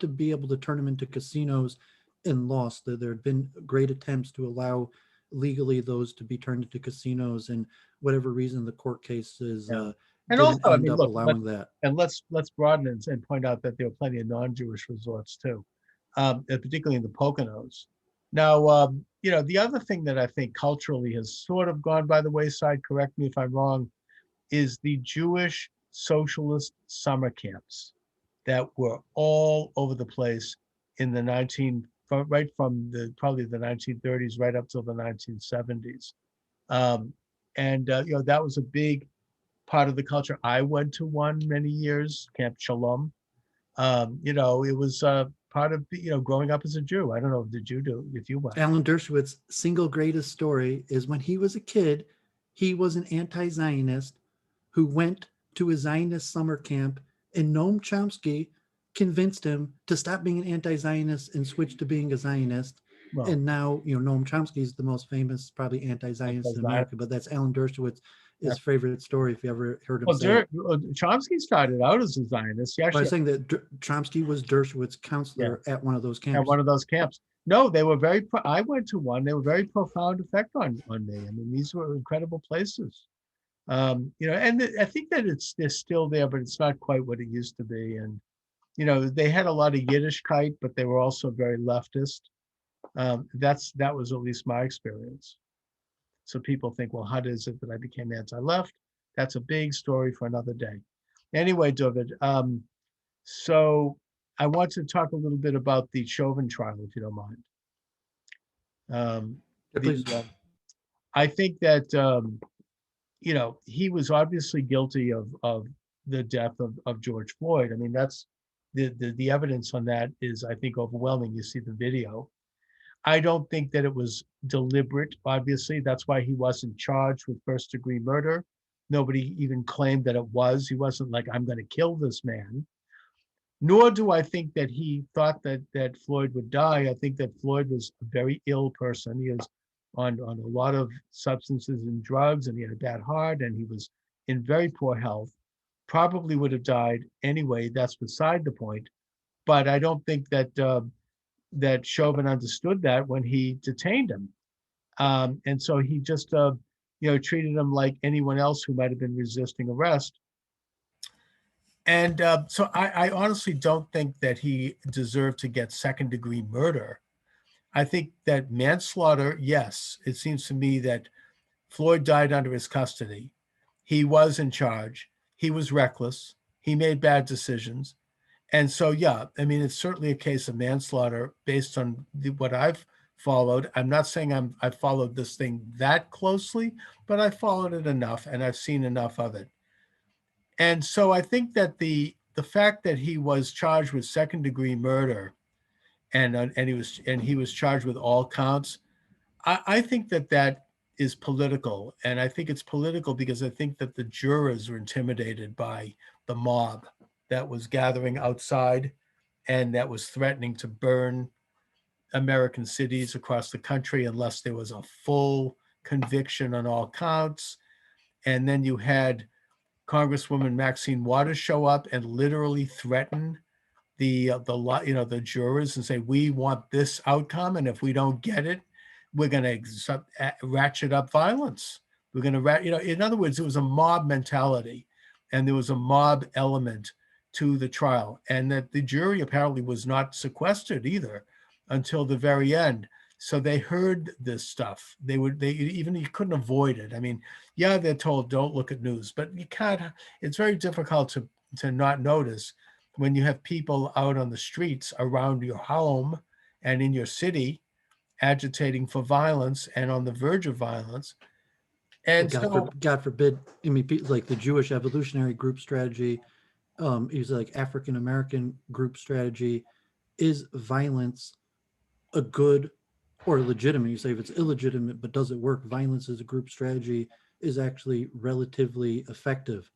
be able to turn them into casinos and lost. There had been great attempts to allow legally those to be turned into casinos, and whatever reason the court cases yeah. And also, didn't I end mean, up look, allowing that. and let's broaden it and point out that there are plenty of non-Jewish resorts too, and particularly in the Poconos. Now, the other thing that I think culturally has sort of gone by the wayside, correct me if I'm wrong, is the Jewish socialist summer camps that were all over the place in the right from probably the 1930s right up till the 1970s. And that was a big part of the culture. I went to one many years, Camp Shalom. It was part of growing up as a Jew. I don't know, did you do if you went? Alan Dershowitz's single greatest story is when he was a kid, he was an anti-Zionist who went to a Zionist summer camp, and Noam Chomsky convinced him to stop being an anti-Zionist and switch to being a Zionist. Well, And now, Noam Chomsky is the most famous, probably anti-Zionist in America, but that's Alan Dershowitz's favorite story, if you ever heard him say it. Chomsky started out as a Zionist. I was saying that Chomsky was Dershowitz's counselor at one of those camps. At one of those camps. No, they were I went to one. They were very profound effect on me. I mean, these were incredible places. And I think that they're still there, but it's not quite what it used to be. And, they had a lot of Yiddishkeit, but they were also very leftist. That was at least my experience. So people think, well, how is it that I became anti-left? That's a big story for another day. Anyway, Dooovid, so I want to talk a little bit about the Chauvin trial, if you don't mind. Please. I think that, he was obviously guilty of the death of George Floyd. I mean, that's the evidence on that is, I think, overwhelming. You see the video. I don't think that it was deliberate, obviously. That's why he wasn't charged with first-degree murder. Nobody even claimed that it was. He wasn't like, I'm going to kill this man. Nor do I think that he thought that Floyd would die. I think that Floyd was a very ill person. He was on a lot of substances and drugs, and he had a bad heart, and he was in very poor health. Probably would have died anyway. That's beside the point. But I don't think that Chauvin understood that when he detained him. And so he just, treated him like anyone else who might have been resisting arrest. And so I honestly don't think that he deserved to get second-degree murder. I think that manslaughter, yes, it seems to me that Floyd died under his custody. He was in charge. He was reckless. He made bad decisions. And so, yeah, I mean, it's certainly a case of manslaughter based on what I've followed. I'm not saying I've followed this thing that closely, but I followed it enough and I've seen enough of it. And so I think that the fact that he was charged with second-degree murder and he was charged with all counts, I think that that is political. And I think it's political because I think that the jurors were intimidated by the mob that was gathering outside and that was threatening to burn American cities across the country unless there was a full conviction on all counts. And then you had Congresswoman Maxine Waters show up and literally threaten the jurors and say, we want this outcome, and if we don't get it, we're going to ratchet up violence. We're going to in other words, it was a mob mentality, and there was a mob element to the trial, and that the jury apparently was not sequestered either until the very end. So they heard this stuff. You couldn't avoid it. I mean, yeah, they're told don't look at news, but you can't. It's very difficult to not notice when you have people out on the streets around your home and in your city agitating for violence and on the verge of violence. And God forbid, I mean, like the Jewish evolutionary group strategy, is like African American group strategy. Is violence a good or legitimate? You say if it's illegitimate, but does it work? Violence as a group strategy is actually relatively effective.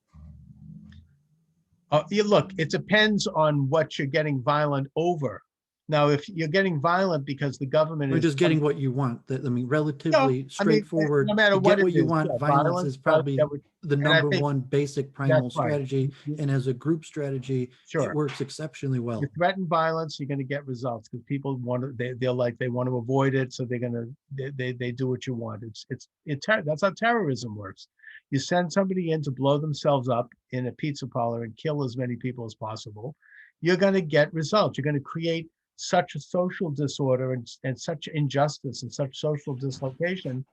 Look, it depends on what you're getting violent over. Now, if you're getting violent because the government is just getting what you want, relatively straightforward. No matter to what get what you want, violence is probably the number one basic primal strategy. And as a group strategy, it works exceptionally well. You threaten violence, you're going to get results because people want to. They want to avoid it, so they're going to they do what you want. That's how terrorism works. You send somebody in to blow themselves up in a pizza parlor and kill as many people as possible. You're going to get results. You're going to create such a social disorder and such injustice and such social dislocation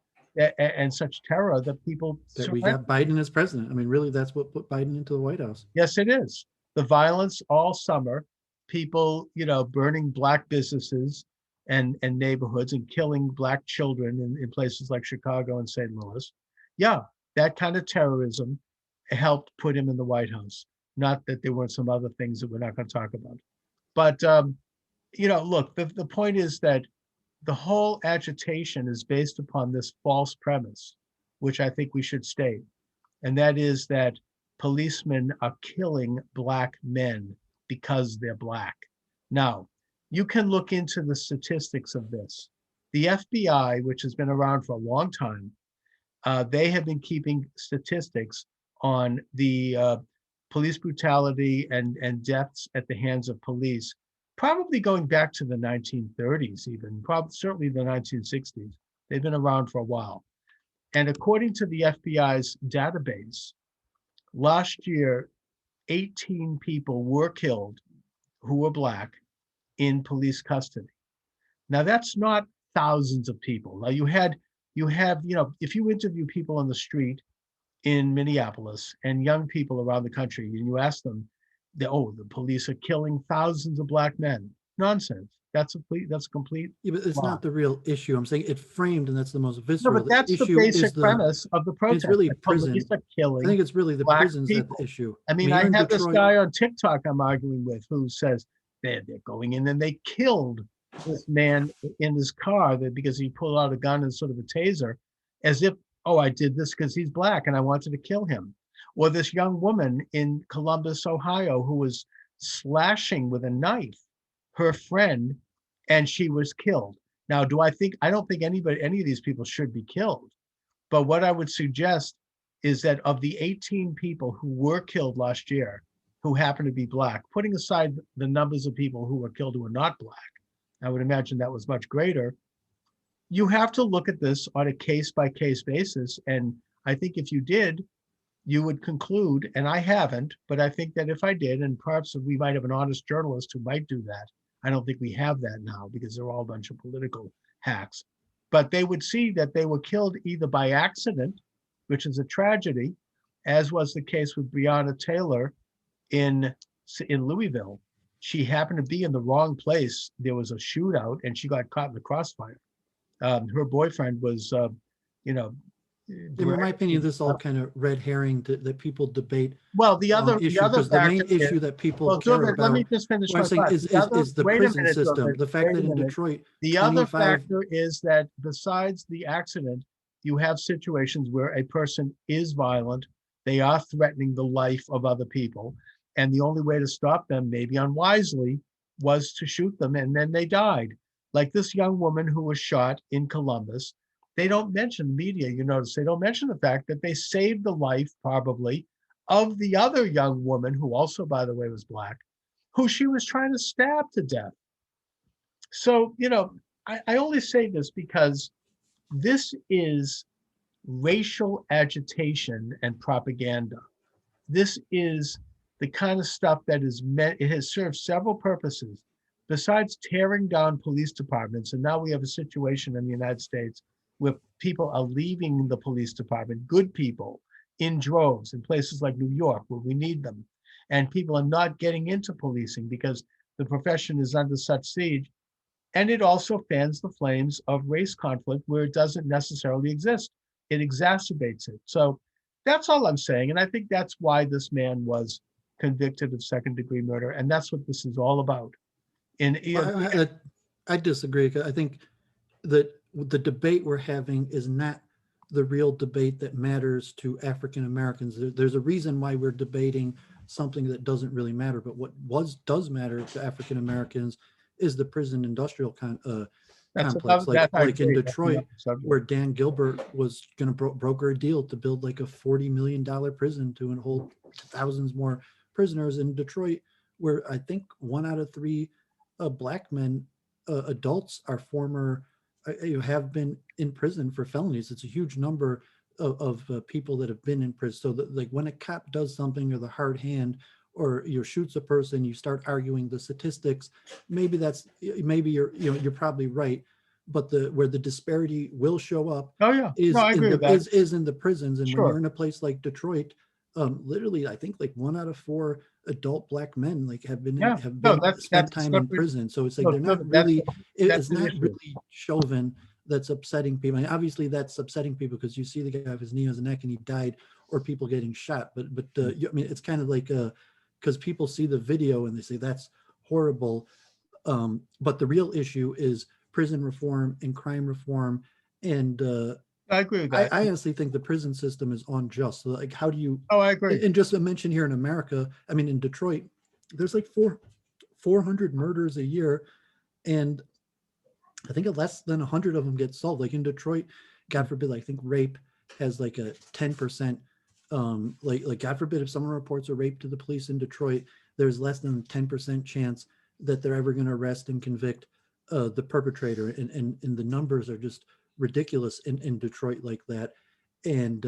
and such terror that people that we got Biden as president. I mean, really, that's what put Biden into the White House. Yes, it is. The violence all summer, people, burning Black businesses and neighborhoods and killing Black children in places like Chicago and St. Louis. Yeah, that kind of terrorism helped put him in the White House. Not that there weren't some other things that we're not going to talk about. But look, the point is that the whole agitation is based upon this false premise, which I think we should state. And that is that policemen are killing Black men because they're Black. Now, you can look into the statistics of this. The FBI, which has been around for a long time, they have been keeping statistics on the police brutality and deaths at the hands of police, probably going back to the 1930s, even, certainly the 1960s. They've been around for a while. And according to the FBI's database, last year, 18 people were killed who were Black in police custody. Now, that's not thousands of people. Now, you have, if you interview people on the street in Minneapolis and young people around the country, and you ask them, the police are killing thousands of Black men. Nonsense. That's complete. Yeah, but it's not the real issue. I'm saying it framed, and that's the most visceral. No, but that's the basic premise of the protest. It's really prison. Police are killing. I think it's really the Black prisons people. that the issue. I mean, I have this guy on TikTok I'm arguing with who says they're going in and they killed this man in his car because he pulled out a gun and sort of a taser, as if, I did this because he's Black and I wanted to kill him. Or this young woman in Columbus, Ohio, who was slashing with a knife her friend, and she was killed. Now, I don't think any of these people should be killed. But what I would suggest is that of the 18 people who were killed last year, who happen to be Black, putting aside the numbers of people who were killed who are not Black, I would imagine that was much greater. You have to look at this on a case-by-case basis. And I think if you did, you would conclude, and I haven't, but I think that if I did, and perhaps we might have an honest journalist who might do that. I don't think we have that now because they're all a bunch of political hacks. But they would see that they were killed either by accident, which is a tragedy, as was the case with Breonna Taylor in Louisville. she happened to be in the wrong place. There was a shootout and she got caught in the crossfire. Her boyfriend was, you know, In my opinion, this all kind of red herring that people debate well, the wrong other issue, because the factor main issue is, that people well, care Dooovid, let me about, just finish what I'm my saying thought. is the Wait a prison minute, system. Dooovid, The fact wait a that in minute. Detroit, The other 25 factor is that besides the accident, you have situations where a person is violent, they are threatening the life of other people, and the only way to stop them, maybe unwisely, was to shoot them, and then they died. Like this young woman who was shot in Columbus. They don't mention media, you notice, they don't mention the fact that they saved the life, probably, of the other young woman, who also, by the way, was black, who she was trying to stab to death. So, I only say this because this is racial agitation and propaganda. This is the kind of stuff that is meant, it has served several purposes. Besides tearing down police departments, and now we have a situation in the United States where people are leaving the police department, good people, in droves in places like New York, where we need them. And people are not getting into policing because the profession is under such siege. And it also fans the flames of race conflict where it doesn't necessarily exist. It exacerbates it. So that's all I'm saying. And I think that's why this man was convicted of second-degree murder. And that's what this is all about. And I disagree. I think that the debate we're having is not the real debate that matters to African Americans. There's a reason why we're debating something that doesn't really matter. But what does matter to African Americans is the prison industrial complex, like in Detroit, where Dan Gilbert was going to broker a deal to build like a $40 million prison to hold thousands more prisoners in Detroit, where I think 1 out of 3 black men, adults, are former, have been in prison for felonies. It's a huge number of people that have been in prison. So that, like, when a cop does something, or the hard hand, or shoots a person, you start arguing the statistics. Maybe you're probably right, but where the disparity will show up is in the prisons. And when you're in a place like Detroit, literally, I think like 1 out of 4 adult black men have spent time in prison. So it's like they're not really. It's not really Chauvin that's upsetting people. I mean, obviously, that's upsetting people because you see the guy with his knee on his neck and he died, or people getting shot. But I mean, it's kind of like because people see the video and they say that's horrible. But the real issue is prison reform and crime reform. And I agree with that. I honestly think the prison system is unjust. So, like, how do you? Oh, I agree. And just to mention here in America, I mean, in Detroit, there's like 400 murders a year, and I think less than 100 of them get solved. Like in Detroit, God forbid, I think rape has like a 10%. Like God forbid, if someone reports a rape to the police in Detroit, there's less than a 10% chance that they're ever going to arrest and convict the perpetrator. And the numbers are just ridiculous in Detroit like that. And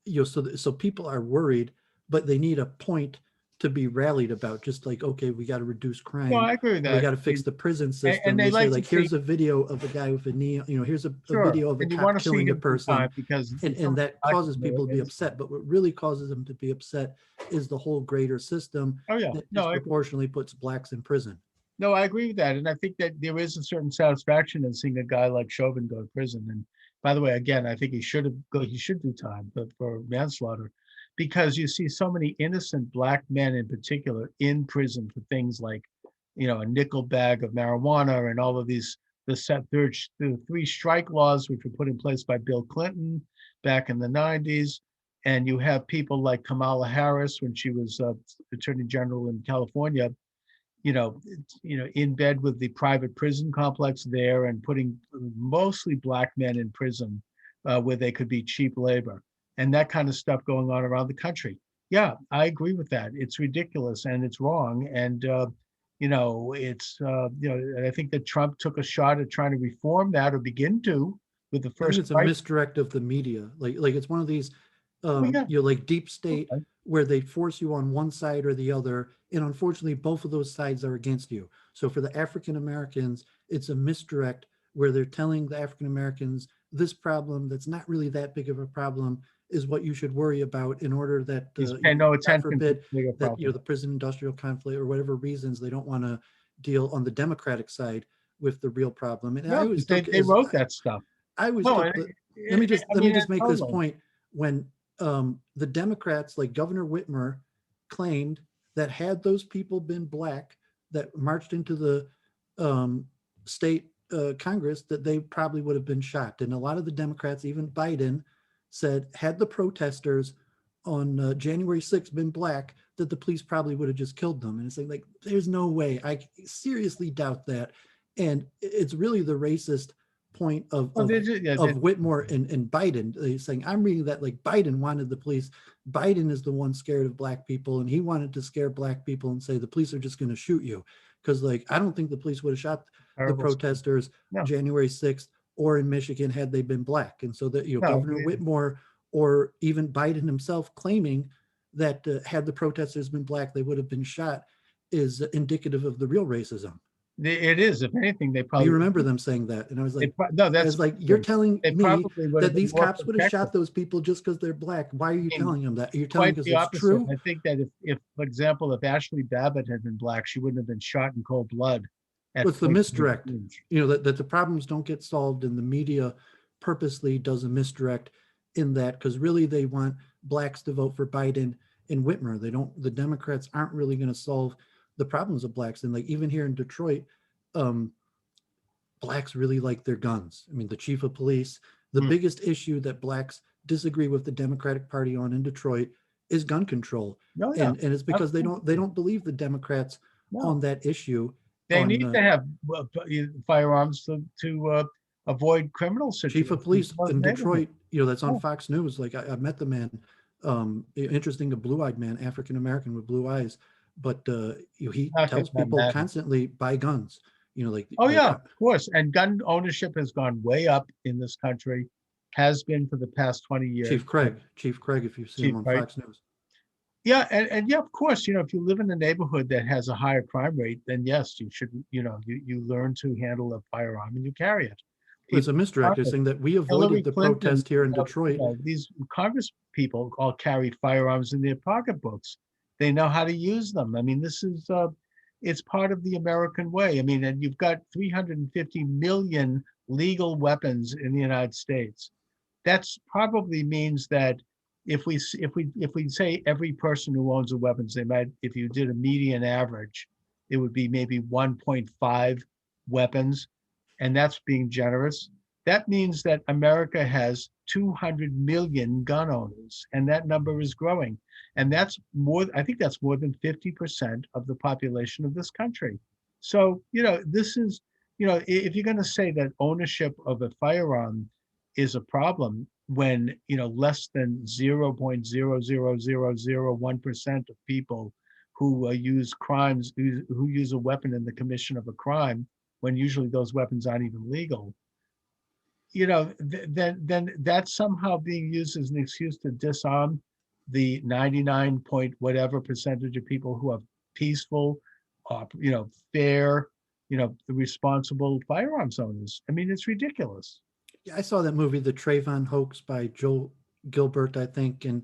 so people are worried, but they need a point to be rallied about. Just like, okay, we got to reduce crime. No, I agree with that. We got to fix the prison system. And they like like, here's a video of a guy with a knee. Here's a video of a cop killing a person, and that causes people to be upset. But what really causes them to be upset is the whole greater system that disproportionately puts blacks in prison. No, I agree with that. And I think that there is a certain satisfaction in seeing a guy like Chauvin go to prison. And by the way, again, I think he should do time for manslaughter, because you see so many innocent black men in particular in prison for things like, a nickel bag of marijuana and all of these, the 3 strike laws, which were put in place by Bill Clinton back in the 90s. And you have people like Kamala Harris, when she was Attorney General in California, in bed with the private prison complex there and putting mostly black men in prison where they could be cheap labor, and that kind of stuff going on around the country. Yeah, I agree with that. It's ridiculous and it's wrong. And, I think that Trump took a shot at trying to reform that, or begin to, with the first. It's a misdirect of the media. Like it's one of these, like deep state, where they force you on one side or the other. And unfortunately, both of those sides are against you. So for the African Americans, it's a misdirect where they're telling the African Americans this problem that's not really that big of a problem is what you should worry about in order that, He's paying no God attention to forbid, the bigger that, problem. the prison industrial conflict or whatever reasons they don't want to deal on the Democratic side with the real problem. And I No, always they, took they as wrote that stuff. I always No, took and the, let me just I mean, make this totally. point. When the Democrats like Governor Whitmer claimed that had those people been black that marched into the state Congress, that they probably would have been shot. And a lot of the Democrats, even Biden, said had the protesters on January 6th been black, that the police probably would have just killed them. And it's like there's no way. I seriously doubt that. And it's really the racist point of Well, Whitmore and Biden. He's saying, I'm reading that like Biden wanted the police. Biden is the one scared of black people, and he wanted to scare black people and say the police are just going to shoot you. Because like I don't think the police would have shot the protesters no. January 6th or in Michigan had they been black. And so that No, Governor Whitmore or even Biden himself claiming that had the protesters been black, they would have been shot is indicative of the real racism. It is. If anything, they probably. You remember them saying that, and I was like, no, that's like you're telling they me probably would have that been these more cops would have shot protective. those people just because they're black. Why are you I mean, telling them that? You're telling Quite us the it's opposite. true. I think that if, for example, if Ashley Babbitt had been black, she wouldn't have been shot in cold blood. What's the misdirect? That the problems don't get solved, and the media purposely does a misdirect in that, because really they want blacks to vote for Biden and Whitmer. They don't. The Democrats aren't really going to solve the problems of blacks. And like even here in Detroit, blacks really like their guns. I mean, the chief of police, the biggest issue that blacks disagree with the Democratic Party on in Detroit is gun control. No, yeah. And it's because they don't believe the Democrats on that issue. They need to have firearms to avoid criminal situations. Chief of police in Detroit, that's on Fox News. Like I met the man, interesting, a blue-eyed man, African-American with blue eyes, but he tells people constantly buy guns. Of course. And gun ownership has gone way up in this country, has been for the past 20 years. Chief Craig, if you've seen him on Fox News. Yeah, and yeah, of course, if you live in a neighborhood that has a higher crime rate, then yes, you should, you learn to handle a firearm and you carry it. It's a misdirect. They're saying that we avoided the protest here in Detroit. These Congress people all carry firearms in their pocketbooks. They know how to use them. I mean, this is, it's part of the American way. I mean, and you've got 350 million legal weapons in the United States. That's probably means that if we say every person who owns a weapon, they might, if you did a median average, it would be maybe 1.5 weapons, and that's being generous. That means that America has 200 million gun owners, and that number is growing. And that's more, I think that's more than 50% of the population of this country. So, this is, if you're going to say that ownership of a firearm is a problem when, less than 0.00001% of people who use crimes, who use a weapon in the commission of a crime, when usually those weapons aren't even legal, then that's somehow being used as an excuse to disarm the 99 point whatever percentage of people who are peaceful, fair, responsible firearms owners. I mean, it's ridiculous. Yeah, I saw that movie, The Trayvon Hoax, by Joel Gilbert, I think, and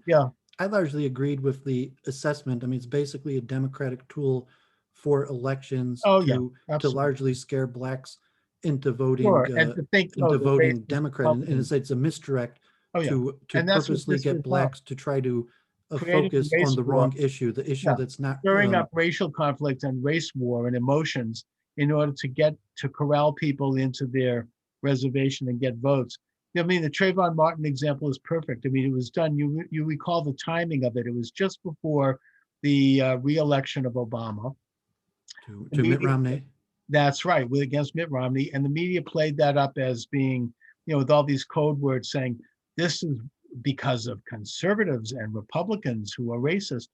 I largely agreed with the assessment. I mean, it's basically a Democratic tool for elections to largely scare blacks into voting voting Democrat, and it's a misdirect to purposely get blacks to try to focus on the wrong issue, the issue that's not stirring up racial conflict and race war and emotions in order to corral people into their reservation and get votes. I mean, the Trayvon Martin example is perfect. I mean, it was done, you recall the timing of it. It was just before the re-election of Obama. To Mitt Romney. That's right, against Mitt Romney. And the media played that up as being, with all these code words saying, this is because of conservatives and Republicans who are racist.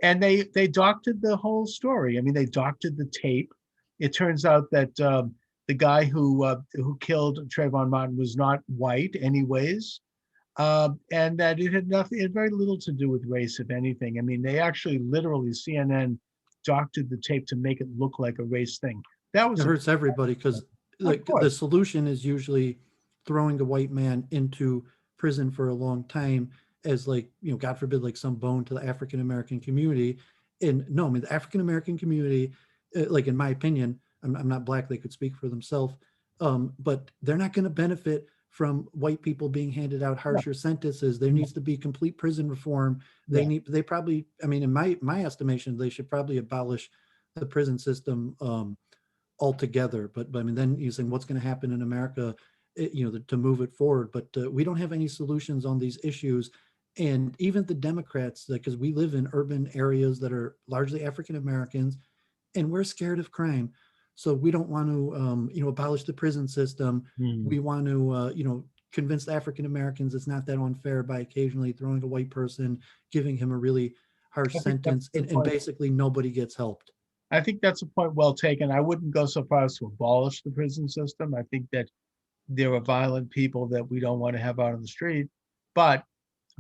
And they doctored the whole story. I mean, they doctored the tape. It turns out that the guy who killed Trayvon Martin was not white anyways, and that it had very little to do with race, if anything. I mean, they actually literally, CNN doctored the tape to make it look like a race thing. That was it hurts everybody, because like the solution is usually throwing a white man into prison for a long time as like, God forbid, like some bone to the African American community. And no, I mean, the African American community, like in my opinion, I'm not black, they could speak for themselves, but they're not going to benefit from white people being handed out No, harsher sentences. There no, needs to be complete prison reform. yeah. They probably, I mean, in my estimation, they should probably abolish the prison system altogether. But I mean, then you're saying what's going to happen in America, to move it forward. But we don't have any solutions on these issues. And even the Democrats, because we live in urban areas that are largely African Americans, and we're scared of crime. So we don't want to, abolish the prison system. Hmm. We want to, convince African Americans it's not that unfair by occasionally throwing a white person, giving him a really harsh I think that's sentence, a and, good and point. basically nobody gets helped. I think that's a point well taken. I wouldn't go so far as to abolish the prison system. I think that there are violent people that we don't want to have out on the street, but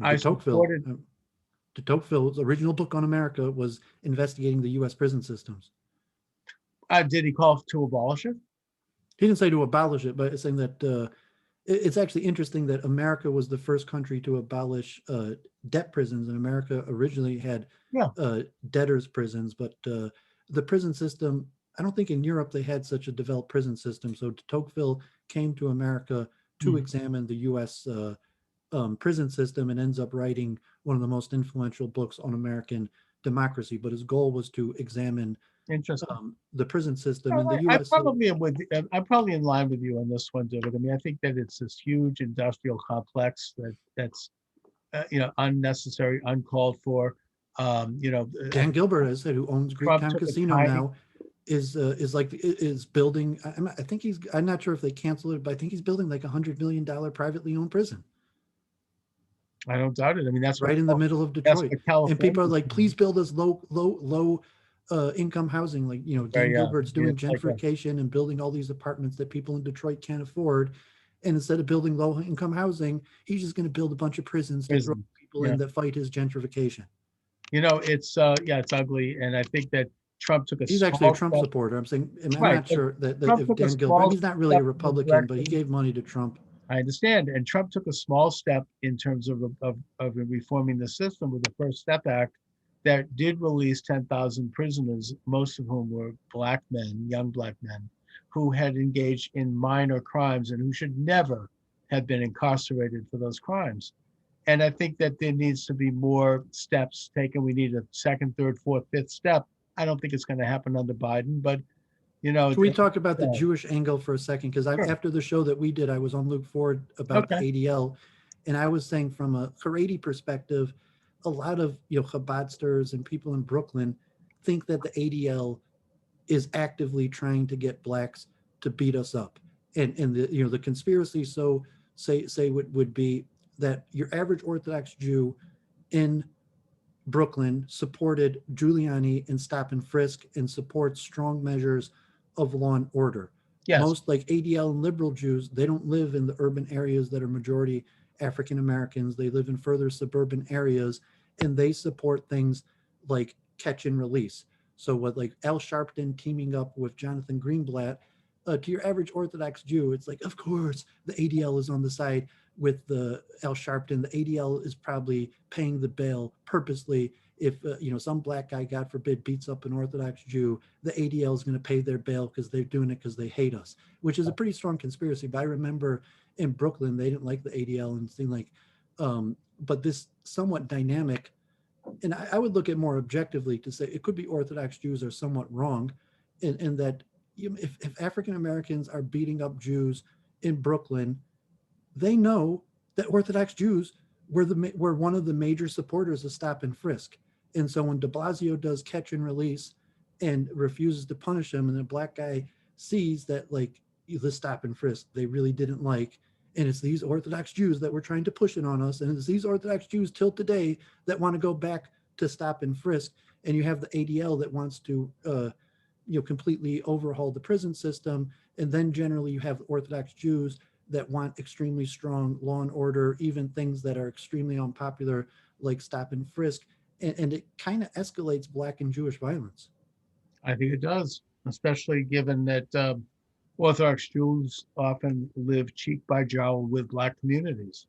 I De Tocqueville, supported. de Tocqueville's original book on America was investigating the U.S. prison systems. Did he call to abolish it? He didn't say to abolish it, but it's saying that it's actually interesting that America was the first country to abolish debt prisons, and America originally had Yeah. debtors prisons, but the prison system, I don't think in Europe they had such a developed prison system. So de Tocqueville came to America to Hmm. examine the U.S. Prison system, and ends up writing one of the most influential books on American democracy. But his goal was to examine Interesting. the prison system in No, the I U.S. probably am with. I'm probably in line with you on this one, David. I mean, I think that it's this huge industrial complex that's unnecessary, uncalled for. Dan Gilbert, as I said, who owns Trump Greektown took a Casino tiny. now, is building. I think I'm not sure if they canceled it, but I think he's building like $100 million privately owned prison I don't doubt it. I mean, right in the middle of that's Detroit. what And people California are is like, doing. please build us low income housing. Like, Dan Yeah, Gilbert's yeah, doing it's like a gentrification and building all these apartments that people in Detroit can't afford. And instead of building low income housing, he's just going to build a bunch of prisons to throw prison. people Yeah, in that fight his gentrification. it's it's ugly, and I think that Trump took a He's actually a small Trump step. supporter. I'm saying, I'm Right, not but sure that Trump if took a Dan Gilbert, small he's not really a step in the Republican, but he direction. gave money to Trump. I understand, and Trump took a small step in terms of reforming the system with the First Step Act that did release 10,000 prisoners, most of whom were black men, young black men, who had engaged in minor crimes and who should never have been incarcerated for those crimes. And I think that there needs to be more steps taken. We need a second, third, fourth, fifth step. I don't think it's going to happen under Biden, but Can we talk about the yeah, Jewish angle for a second? Because sure. after the show that we did, I was on Luke Ford about the Okay. ADL, and I was saying from a Haredi perspective, a lot of Chabadsters and people in Brooklyn think that the ADL is actively trying to get blacks to beat us up, and the conspiracy say would be that your average Orthodox Jew in Brooklyn supported Giuliani in stop and frisk and supports strong measures of law and order. Yes. Most like ADL and liberal Jews, they don't live in the urban areas that are majority African Americans. They live in further suburban areas, and they support things like catch and release. So what like Al Sharpton teaming up with Jonathan Greenblatt, to your average Orthodox Jew, it's like, of course, the ADL is on the side with the Al Sharpton. The ADL is probably paying the bail purposely. If some black guy, God forbid, beats up an Orthodox Jew, the ADL is going to pay their bail because they're doing it because they hate us, which is a pretty strong conspiracy. But I remember in Brooklyn, they didn't like the ADL and seemed like, but this somewhat dynamic, and I would look at more objectively to say it could be Orthodox Jews are somewhat wrong, in that if African Americans are beating up Jews in Brooklyn, they know that Orthodox Jews were one of the major supporters of stop and frisk. And so when de Blasio does catch and release and refuses to punish him, and the black guy sees that like the stop and frisk they really didn't like, and it's these Orthodox Jews that were trying to push it on us, and it's these Orthodox Jews till today that want to go back to stop and frisk, and you have the ADL that wants to completely overhaul the prison system, and then generally you have Orthodox Jews that want extremely strong law and order, even things that are extremely unpopular, like stop and frisk. And it kind of escalates black and Jewish violence. I think it does, especially given that, Orthodox Jews often live cheek by jowl with Black communities.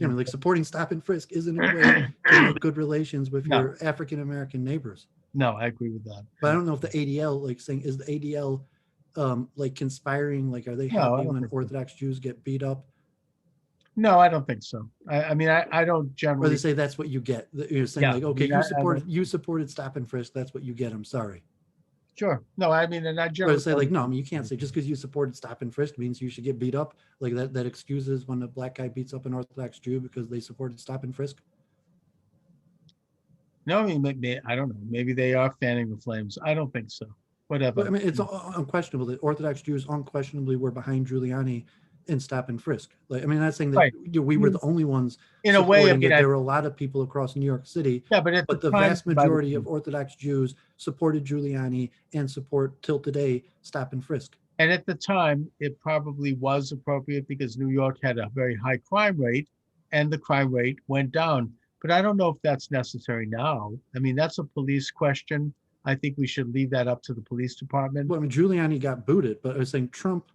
I mean, like supporting stop and frisk isn't a way to make good relations with No. your African American neighbors. No, I agree with that. But I don't know if the ADL, like saying, is the ADL like conspiring? Like, are they No, I happy don't when think so. Orthodox Jews get beat up? No, I don't think so. I mean, I don't Or generally. they say that's what you get. You're saying Yeah, like, I okay, mean, you supported stop and frisk. That's what you get. I'm sorry. Sure. No, I mean, and I Or generally they say like, no, I mean, you can't say just because you supported stop and frisk means you should get beat up. Like that excuses when a Black guy beats up an Orthodox Jew because they supported stop and frisk. No, I mean, I don't know. Maybe they are fanning the flames. I don't think so. Whatever. But I mean, it's unquestionable that Orthodox Jews unquestionably were behind Giuliani in stop and frisk. Like, I mean, I'm not saying that Right. we were the only ones In a way, I supporting mean, it. There were a lot of people across New York City, yeah, but at but the time, vast majority of Orthodox Jews supported Giuliani and support till today stop and frisk. and at the time, it probably was appropriate because New York had a very high crime rate, and the crime rate went down. But I don't know if that's necessary now. I mean, that's a police question. I think we should leave that up to the police department. Well, I mean, Giuliani got booted, but I was saying Trump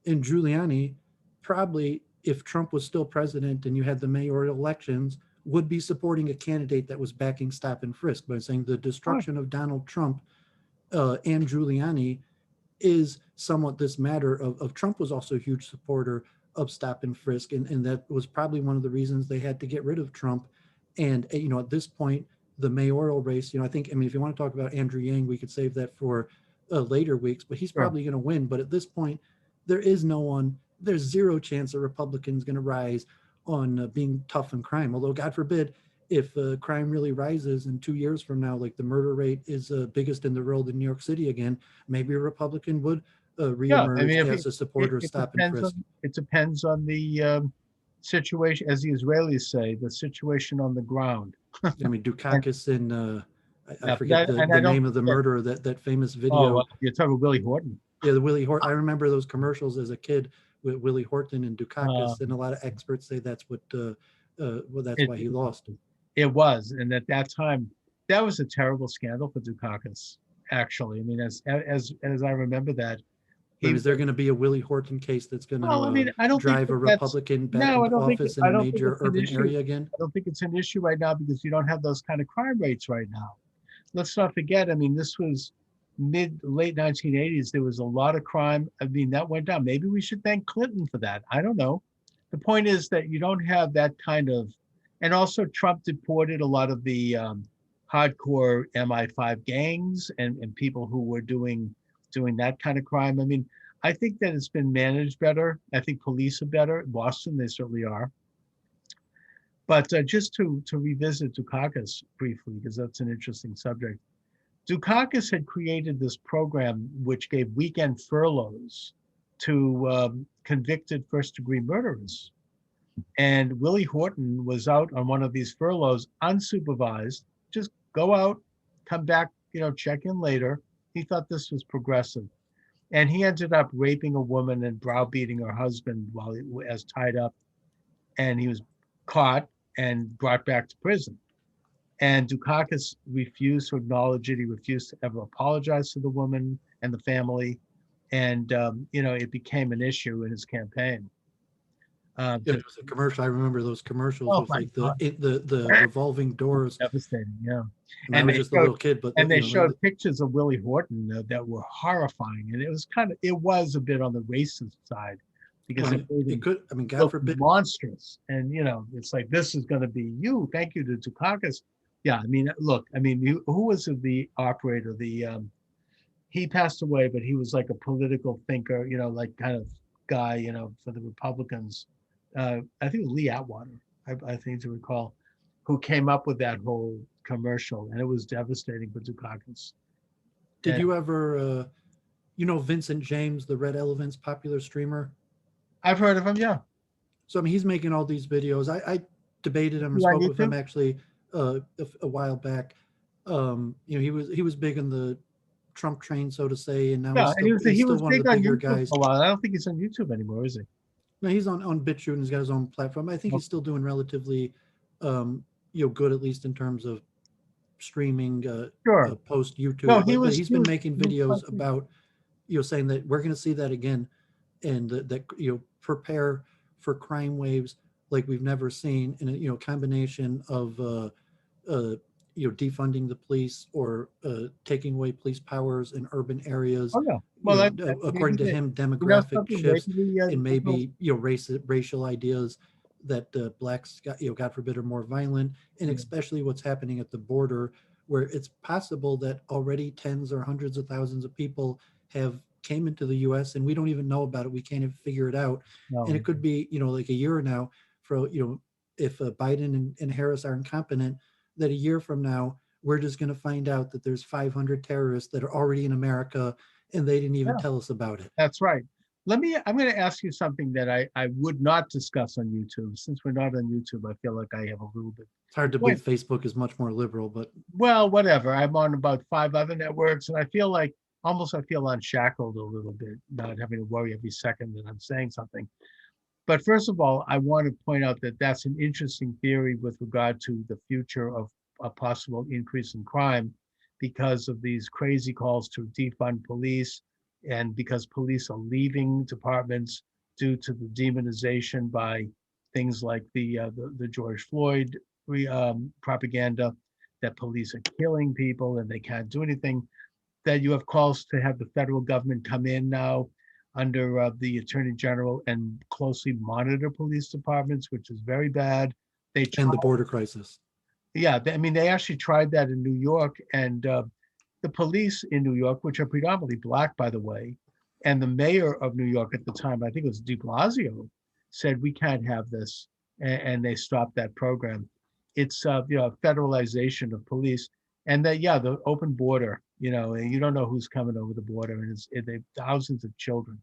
and Giuliani probably, if Trump was still president and you had the mayoral elections, would be supporting a candidate that was backing stop and frisk. But I'm saying the destruction of Donald Trump and Giuliani is somewhat this matter of Trump was also a huge supporter of stop and frisk. And that was probably one of the reasons they had to get rid of Trump. And, you know, at this point, the mayoral race, you know, I think, I mean, if you want to talk about Andrew Yang, we could save that for later weeks, but he's probably going to win. But at this point, there is no one, there's zero chance a Republican's going to rise on being tough on crime. Although, God forbid, if crime really rises in 2 years from now, like the murder rate is biggest in the world in New York City again, maybe a Republican would reemerge as a supporter of stop and frisk. It depends on the situation, as the Israelis say, the situation on the ground. I mean, Dukakis and I forget that- and the I don't name of the forget- murderer, that famous Oh, video. you're talking about Willie Horton. Yeah, the Willie Horton. I remember those commercials as a kid with Willie Horton and Dukakis, and a lot of experts say that's what. Well, that's why he lost. It was, and at that time, that was a terrible scandal for Dukakis. Actually, I mean, as I remember that. Is there going to be a Willie Horton case that's going to Well, I mean, I don't drive think a Republican back No, I into don't think office it- in I a don't think major it's an urban issue. area again? I don't think it's an issue right now because you don't have those kind of crime rates right now. Let's not forget, I mean, this was late 1980s. There was a lot of crime. I mean, that went down. Maybe we should thank Clinton for that. I don't know. The point is that you don't have that kind of, and also Trump deported a lot of the hardcore MI5 gangs and people who were doing that kind of crime. I mean, I think that it's been managed better. I think police are better. In Boston, they certainly are. But just to revisit Dukakis briefly, because that's an interesting subject. Dukakis had created this program which gave weekend furloughs to convicted first-degree murderers. And Willie Horton was out on one of these furloughs, unsupervised, just go out, come back, check in later. He thought this was progressive. And he ended up raping a woman and browbeating her husband while he was tied up. And he was caught and brought back to prison. And Dukakis refused to acknowledge it. He refused to ever apologize to the woman and the family. And, it became an issue in his campaign. Yeah, it was a commercial. I remember those commercials with like the revolving doors. Devastating, yeah. And I was just a little kid, but they showed pictures of Willie Horton that were horrifying, and it was a bit on the racist side because it could. I mean, God forbid, monstrous, and it's like this is going to be you. Thank you to Dukakis. Yeah, I mean, look, I mean, who was the operator? He passed away, but he was like a political thinker, like kind of guy, for the Republicans. I think it was Lee Atwater, I think to recall, who came up with that whole commercial, and it was devastating for Dukakis. Did you ever, Vincent James, the Red Elephants popular streamer? I've heard of him, yeah. So, I mean, he's making all these videos. I debated him and spoke with him actually a while back. He was big in the Trump train, so to say, and now he's still one of the bigger guys. A lot. I don't think he's on YouTube anymore, is he? No, he's on BitChute and he's got his own platform. I think he's still doing relatively, good, at least in terms of streaming post YouTube. No, he's been making videos about, saying that we're going to see that again and that prepare for crime waves like we've never seen, in a combination of defunding the police or taking away police powers in urban areas, Oh, no. Well, according to him, demographic something, shifts maybe, and maybe racial ideas that blacks got, God forbid, are more violent, and yeah. especially what's happening at the border, where it's possible that already tens or hundreds of thousands of people have came into the U.S. and we don't even know about it. We can't even figure it out, and No. it could be like a year now. For if Biden and Harris are incompetent, that a year from now we're just going to find out that there's 500 terrorists that are already in America and they didn't even Yeah. tell us about it. That's right. I'm going to ask you something that I would not discuss on YouTube. Since we're not on YouTube, I feel like I have a little bit. It's hard to believe Facebook is much more liberal, but Well, whatever. I'm on about 5 other networks, and I feel like I feel unshackled a little bit, not having to worry every second that I'm saying something. But first of all, I want to point out that that's an interesting theory with regard to the future of a possible increase in crime because of these crazy calls to defund police, and because police are leaving departments due to the demonization by things like the George Floyd propaganda, that police are killing people and they can't do anything, that you have calls to have the federal government come in now under the Attorney General and closely monitor police departments, which is very bad. And the border crisis. Yeah, they actually tried that in New York, and the police in New York, which are predominantly black, by the way, and the mayor of New York at the time, I think it was de Blasio, said we can't have this, and they stopped that program. It's federalization of police, and that the open border, and you don't know who's coming over the border, and they thousands of children.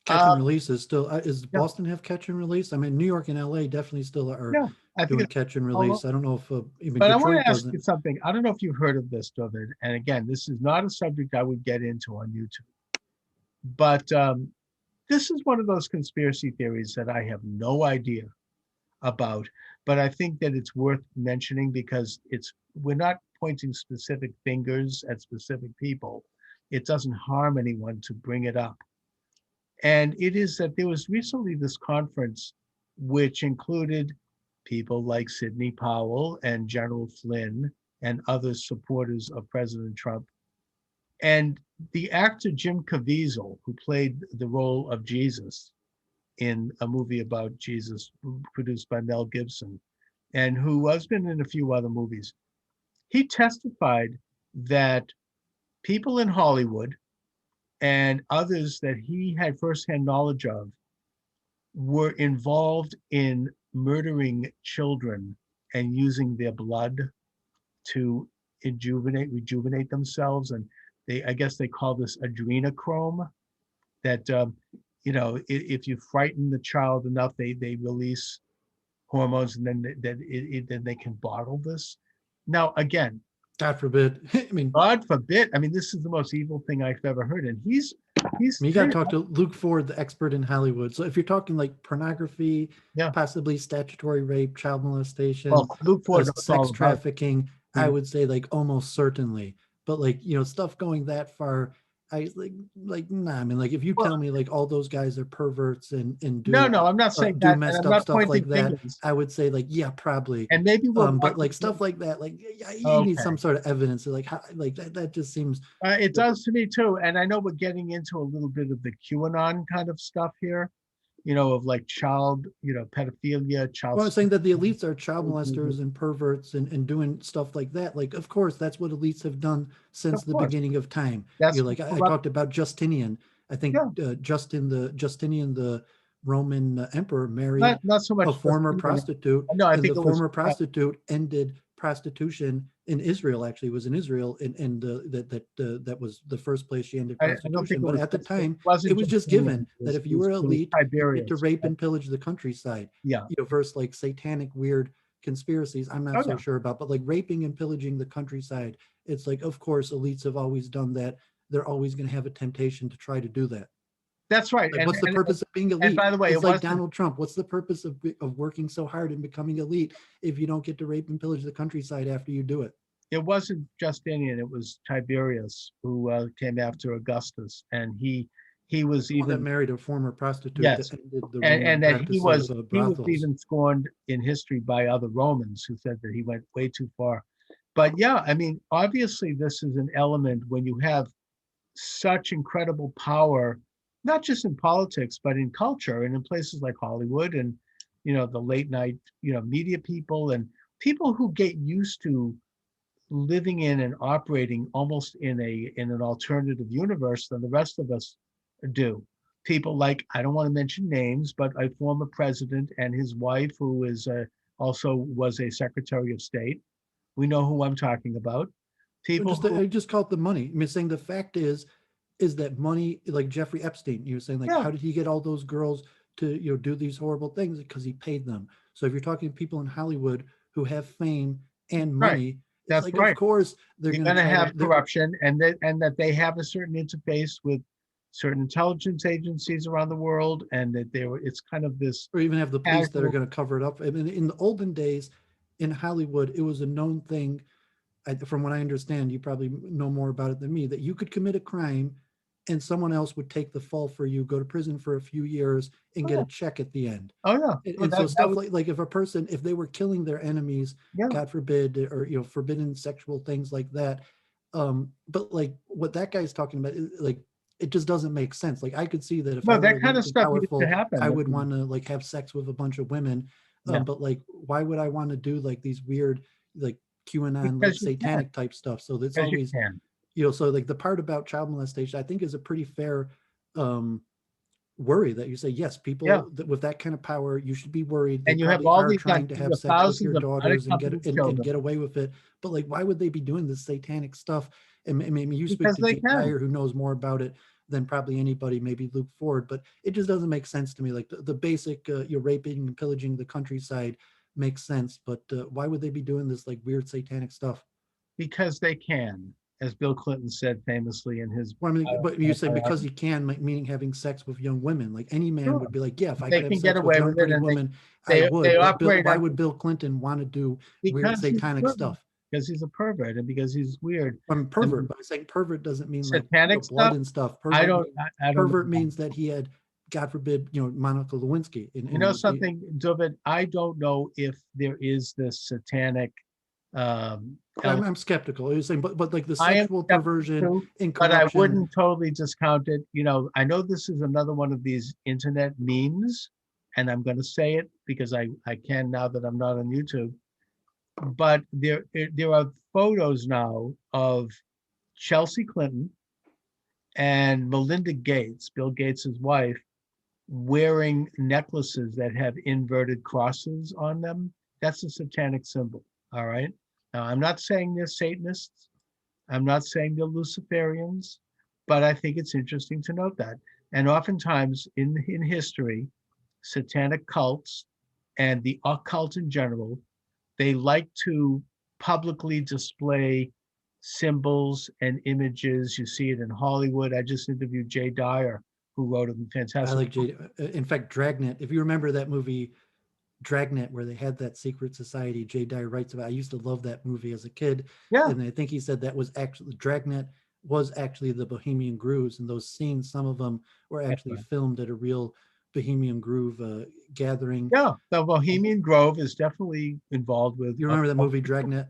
Catch and release is still. Is Yeah. Boston have catch and release? I mean, New York and LA definitely still are Yeah, I think doing catch and release. I don't know if even but I want Detroit to ask doesn't. you something. I don't know if you've heard of this, Dooovid. And again, this is not a subject I would get into on YouTube. But this is one of those conspiracy theories that I have no idea about. But I think that it's worth mentioning because we're not pointing specific fingers at specific people. It doesn't harm anyone to bring it up. And it is that there was recently this conference which included people like Sidney Powell and General Flynn and other supporters of President Trump. And the actor Jim Caviezel, who played the role of Jesus in a movie about Jesus produced by Mel Gibson, and who has been in a few other movies, he testified that people in Hollywood and others that he had firsthand knowledge of were involved in murdering children and using their blood to rejuvenate themselves. And I guess they call this adrenochrome, that, if you frighten the child enough, they release hormones, and then they can bottle this. Now, again, God forbid. God forbid. This is the most evil thing I've ever heard. And he's you got to talk to Luke Ford, the expert in Hollywood. So if you're talking like pornography, possibly statutory rape, child molestation, Luke Ford, sex trafficking, I would say like almost certainly. But like, stuff going that far, I nah. Like if you tell me like all those guys are perverts and do no, I'm not saying do that, messed and up I'm not stuff like that, fingers. I would say like probably. And maybe but like stuff like that, like you need some sort of evidence. Like how, like that just seems. It does to me too, and I know we're getting into a little bit of the QAnon kind of stuff here, of like child, pedophilia, child. Well, I'm saying that the elites are child molesters and perverts and doing stuff like that. Like, of course, that's what elites have done since the beginning of time. That's I talked about Justinian. I think Justinian, the Roman emperor, married not so much a former prostitute. No, I think the former prostitute ended prostitution in Israel. Actually, was in Israel, and that was the first place she ended prostitution. But at the time, it was just given that if you were elite, you get to rape and pillage the countryside. Yeah, versus like satanic weird conspiracies I'm not so sure about, but like raping and pillaging the countryside, it's like, of course, elites have always done that. They're always going to have a temptation to try to do that. That's right. Like, what's the purpose of being elite? And by the way, it's like Donald Trump. What's the purpose of working so hard and becoming elite if you don't get to rape and pillage the countryside after you do it? It wasn't Justinian. It was Tiberius who came after Augustus, and he he was The one that even, married a former prostitute that yes, ended the Roman and that practice of he was brothels. even scorned in history by other Romans who said that he went way too far. But yeah, I mean, obviously this is an element when you have such incredible power, not just in politics, but in culture and in places like Hollywood and, the late night, media people and people who get used to living in and operating almost in an alternative universe than the rest of us do. People like, I don't want to mention names, but a former president and his wife, who is also was a Secretary of State. We know who I'm talking about. People Just who, I just call it the money. I mean, saying the fact is that money, like Jeffrey Epstein, you were saying, like, yeah, how did he get all those girls to do these horrible things? Because he paid them. So if you're talking to people in Hollywood who have fame and right, money, it's that's like, of right. course they're You're going going to to try to, have corruption, and that they have a certain interface with certain intelligence agencies around the world, and that it's kind of this or even have the police that are casual. going to cover it up. I mean, in the olden days in Hollywood, it was a known thing. From what I understand, you probably know more about it than me, that you could commit a crime and someone else would take the fall for you, go to prison for a few years and get a Oh, check at the end. oh yeah, oh, And so that stuff was, like if a person, if they were killing their enemies, yeah. God forbid, or forbidden sexual things like that. But like what that guy's talking about is like, it just doesn't make sense. Like I could see that if I No, were that kind of rich and stuff used to powerful, happen. I I would mean, want to like have sex with a bunch of women. yeah, But like, why would I want to do like these weird, like QAnon, like because you can, satanic type stuff? So there's because you always, can. so like the part about child molestation, I think is a pretty fair um worry, that you say, yes, Yeah, people with that kind of power, you should be worried. They and you have probably all are these trying to have sex with thousands your of daughters and unaccompanied and get children away with it. But like, why would they be doing this satanic stuff? And maybe you speak because to they Jay can. Dyer, who knows more about it than probably anybody, maybe Luke Ford, but it just doesn't make sense to me. Like the basic, you're raping and pillaging the countryside makes sense, but why would they be doing this like weird satanic stuff? Because they can, as Bill Clinton said famously in his Well, I mean, but you say because biography. he can, like, meaning having sex with young women. Like any man Sure, would be like, yeah, if if I they could have can get sex with away young with it, pretty and women, I they would. But Bill, operate why under would Bill Clinton want to do weird because he's a satanic pervert, stuff? because he's a pervert, and because he's weird. I'm I pervert, mean, but I'm saying pervert doesn't mean like satanic blood stuff. and stuff. I don't. I don't know Pervert about means that he had, God forbid, Monica Lewinsky. You know something, Dooovid? I don't know if there is this satanic element. I'm skeptical. You're saying, but like the I am sexual skeptical perversion too, and but I corruption. wouldn't totally discount it. I know this is another one of these internet memes, and I'm going to say it because I can now that I'm not on YouTube. But there are photos now of Chelsea Clinton and Melinda Gates, Bill Gates's wife, wearing necklaces that have inverted crosses on them. That's a satanic symbol. All right. Now, I'm not saying they're Satanists. I'm not saying they're Luciferians, but I think it's interesting to note that. And oftentimes in history, satanic cults and the occult in general, they like to publicly display symbols and images. You see it in Hollywood. I just interviewed Jay Dyer, who wrote a I fantastic like Jade. In fact, Dragnet. If you remember that movie, Dragnet, where they had that secret society, Jay Dyer writes about. I used to love that movie as a kid, Yeah, and I think he said that was actually Dragnet was actually the Bohemian Grooves, and those scenes, some of them were that's actually right. filmed at a real Bohemian Groove gathering. Yeah, the Bohemian Grove is definitely involved with. You remember that movie Dragnet?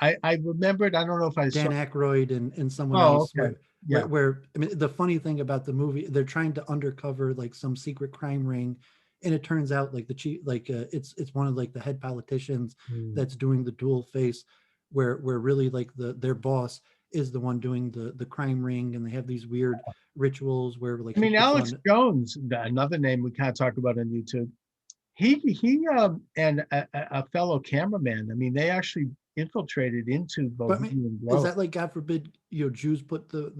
I remembered. I don't know if I saw. Dan Aykroyd and someone Oh, else, okay. Yeah, where I mean, the funny thing about the movie, they're trying to undercover like some secret crime ring, and it turns out like the chief, like it's one of like the head politicians mm. that's doing the dual face, where really like their boss is the one doing the crime ring, and they have these weird rituals where like I he mean, puts Alex on. Jones, another name we can't talk about on YouTube. He and a fellow cameraman. I mean, they actually infiltrated into But I mean, Bohemian is Grove. that like, God forbid, Jews put blood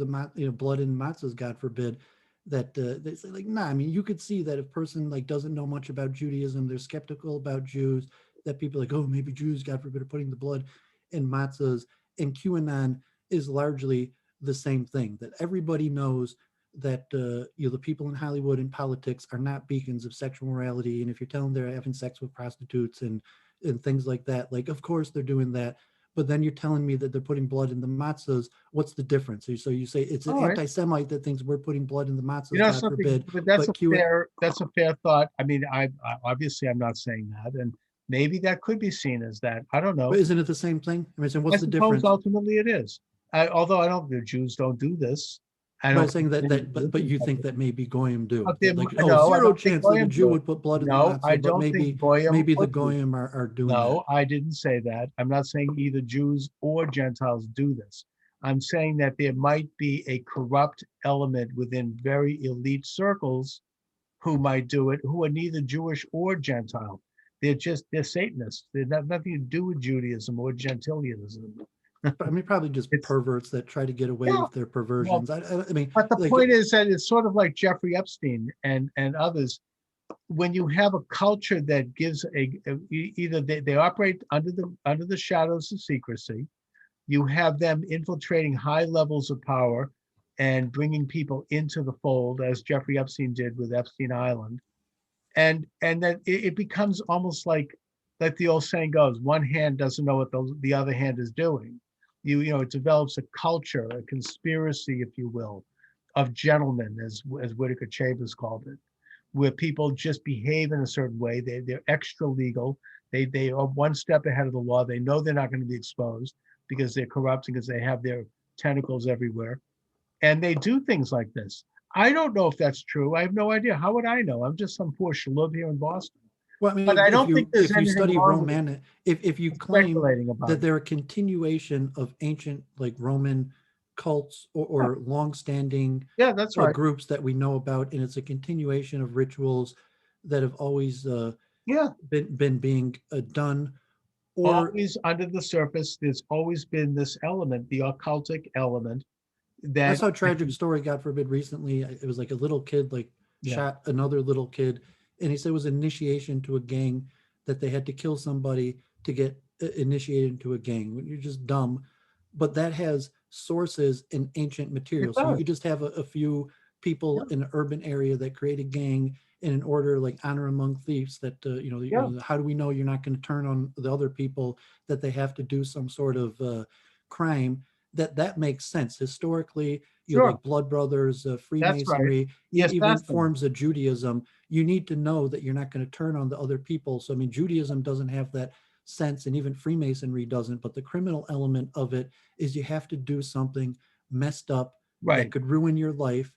in matzahs, God forbid, that they say like, nah. I mean, you could see that if person like doesn't know much about Judaism, they're skeptical about Jews, that people like, oh, maybe Jews, God forbid, are putting the blood in matzahs. And QAnon is largely the same thing, that everybody knows that the people in Hollywood and politics are not beacons of sexual morality. And if you're telling them they're having sex with prostitutes and things like that, like of course they're doing that, but then you're telling me that they're putting blood in the matzahs. What's the difference? So you say it's an All right. anti-Semite that thinks we're putting blood in the matzahs, You know God something, forbid. but that's But that's a fair thought. I mean, obviously I'm not saying that, and maybe that could be seen as that. I don't know. but isn't it the same thing? I mean, so I what's the suppose difference? ultimately it is. Although I don't, the Jews don't do this. I But don't I'm saying think that, many but you Christians think do. that maybe Goyim do. But they- That like, no, I zero don't think chance that a Goyim Jew do. would put blood in the No, I matzah, but don't think maybe Goyim the would do. Goyim are doing that. No, I didn't say that. I'm not saying either Jews or Gentiles do this. I'm saying that there might be a corrupt element within very elite circles who might do it, who are neither Jewish or Gentile. They're Satanists. They have nothing to do with Judaism or Gentilianism. I mean, probably just It's perverts that try to get away yeah. with their Well, perversions. I mean, but the like, point is that it's sort of like Jeffrey Epstein and others. When you have a culture that gives either they operate under the shadows of secrecy, you have them infiltrating high levels of power and bringing people into the fold, as Jeffrey Epstein did with Epstein Island, and that it becomes almost like the old saying goes, one hand doesn't know what the other hand is doing. You know, it develops a culture, a conspiracy, if you will, of gentlemen, as Whitaker Chavis called it, where people just behave in a certain way. They're extra legal. They are one step ahead of the law. They know they're not going to be exposed because they're corrupt, because they have their tentacles everywhere. And they do things like this. I don't know if that's true. I have no idea. How would I know? I'm just some poor schlub here in Boston. well, I mean, But I don't think there's if you anything study wrong with Roman, if you claim speculating about that it. they're a continuation of ancient like Roman cults Yeah, or long-standing yeah, that's right. groups that we know about, and it's a continuation of rituals that have always Yeah, been being done, or always under the surface, there's always been this element, the occultic element I that, saw a tragic story, God forbid, recently. It was like a little kid like yeah, shot another little kid, and he said it was initiation to a gang, that they had to kill somebody to get initiated into a gang. You're just dumb, but that has sources in ancient it material. So you does. could just have a few people Yeah, in an urban area that create a gang in an order like honor among thieves. That yeah, how do we know you're not going to turn on the other people, that they have to do some sort of crime? That makes sense historically. sure. Like blood brothers, That's right. Freemasonry, Yes, even that's the one. forms of Judaism. You need to know that you're not going to turn on the other people. So I mean, Judaism doesn't have that sense, and even Freemasonry doesn't. But the criminal element of it is you have to do something messed up that Right. could ruin your life,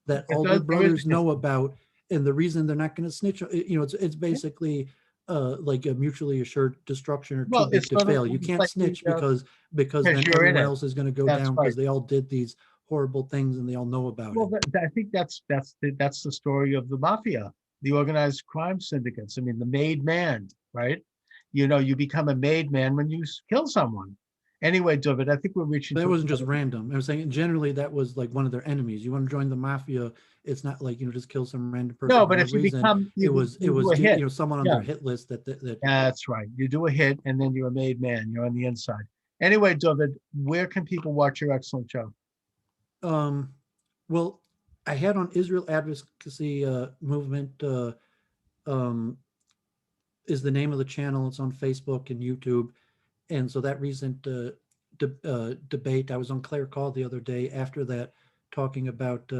that It all the does. There is. brothers know about, and the reason they're not going to snitch, it's basically like a mutually assured destruction, or too Well, big it's to sort of fail. You can't like snitch because because then you're in everyone it. else is going to go That's down right. because they all did these horrible things and they all know about Well, it. I think that's the story of the mafia, the organized crime syndicates. I mean, the made man, right? You know, you become a made man when you kill someone. Anyway, David, I think we're reaching But it to wasn't just random. I was saying generally that was like one of their enemies. You want to join the mafia, it's not like just kill some random person no, for but no if you reason. become It you was you do a hit, someone on yeah, their hit list that that's right. You do a hit, and then you're a made man. You're on the inside. Anyway, David, where can people watch your excellent show? um well, I had on Israel Advocacy Movement um is the name of the channel. It's on Facebook and YouTube. And so that recent debate, I was on Claire Call the other day after that, talking about,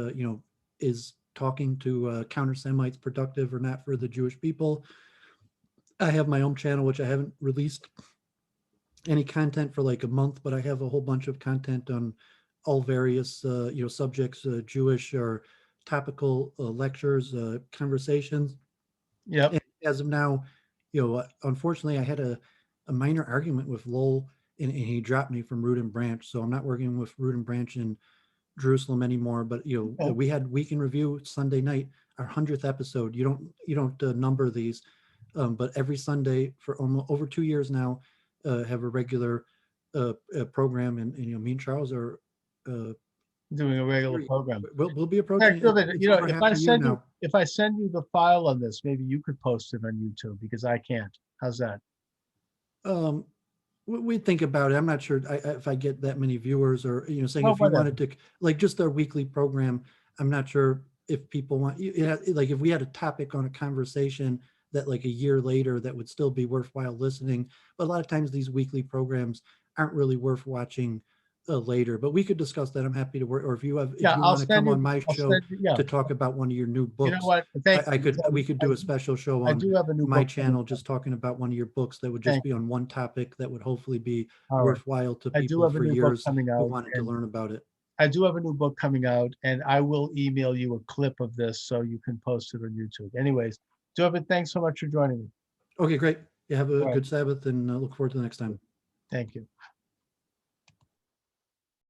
is talking to counter Semites productive or not for the Jewish people. I have my own channel, which I haven't released any content for like a month, but I have a whole bunch of content on all various, subjects, Jewish or topical lectures, conversations. Yep. And as of now, unfortunately, I had a minor argument with Lowell, and he dropped me from Root and Branch. So I'm not working with Root and Branch in Jerusalem anymore. But Okay. we had Week in Review Sunday night, our 100th episode. You don't number these, but every Sunday for almost over 2 years now, have a regular program, and me and Charles are. Doing a regular program. We'll be In fact, approaching it. David, It's you know, over half a year now. if I send you the file on this, maybe you could post it on YouTube because I can't. How's that? Um, we think about it. I'm not sure if I get that many viewers, or saying Well, if you whatever. wanted to like just our weekly program. I'm not sure if people want like if we had a topic on a conversation that like a year later that would still be worthwhile listening. But a lot of times these weekly programs aren't really worth watching later. But we could discuss that. I'm happy to work. Or if you have, if Yeah, you I'll want to send come you. on my I'll show send you, yeah. to talk about one of your new You know books, what? Thank you. we could do a special show I on do have a new my book coming channel out. just talking about one of your books that would just Thank be on one topic that would hopefully be All right. worthwhile to I do people have a for new book years coming who out, wanted to and learn about it. I do have a new book coming out, and I will email you a clip of this so you can post it on YouTube. Anyways, Dooovid, thanks so much for joining me. Okay, great. You have a All right. good Sabbath and look forward to the next time. Thank you.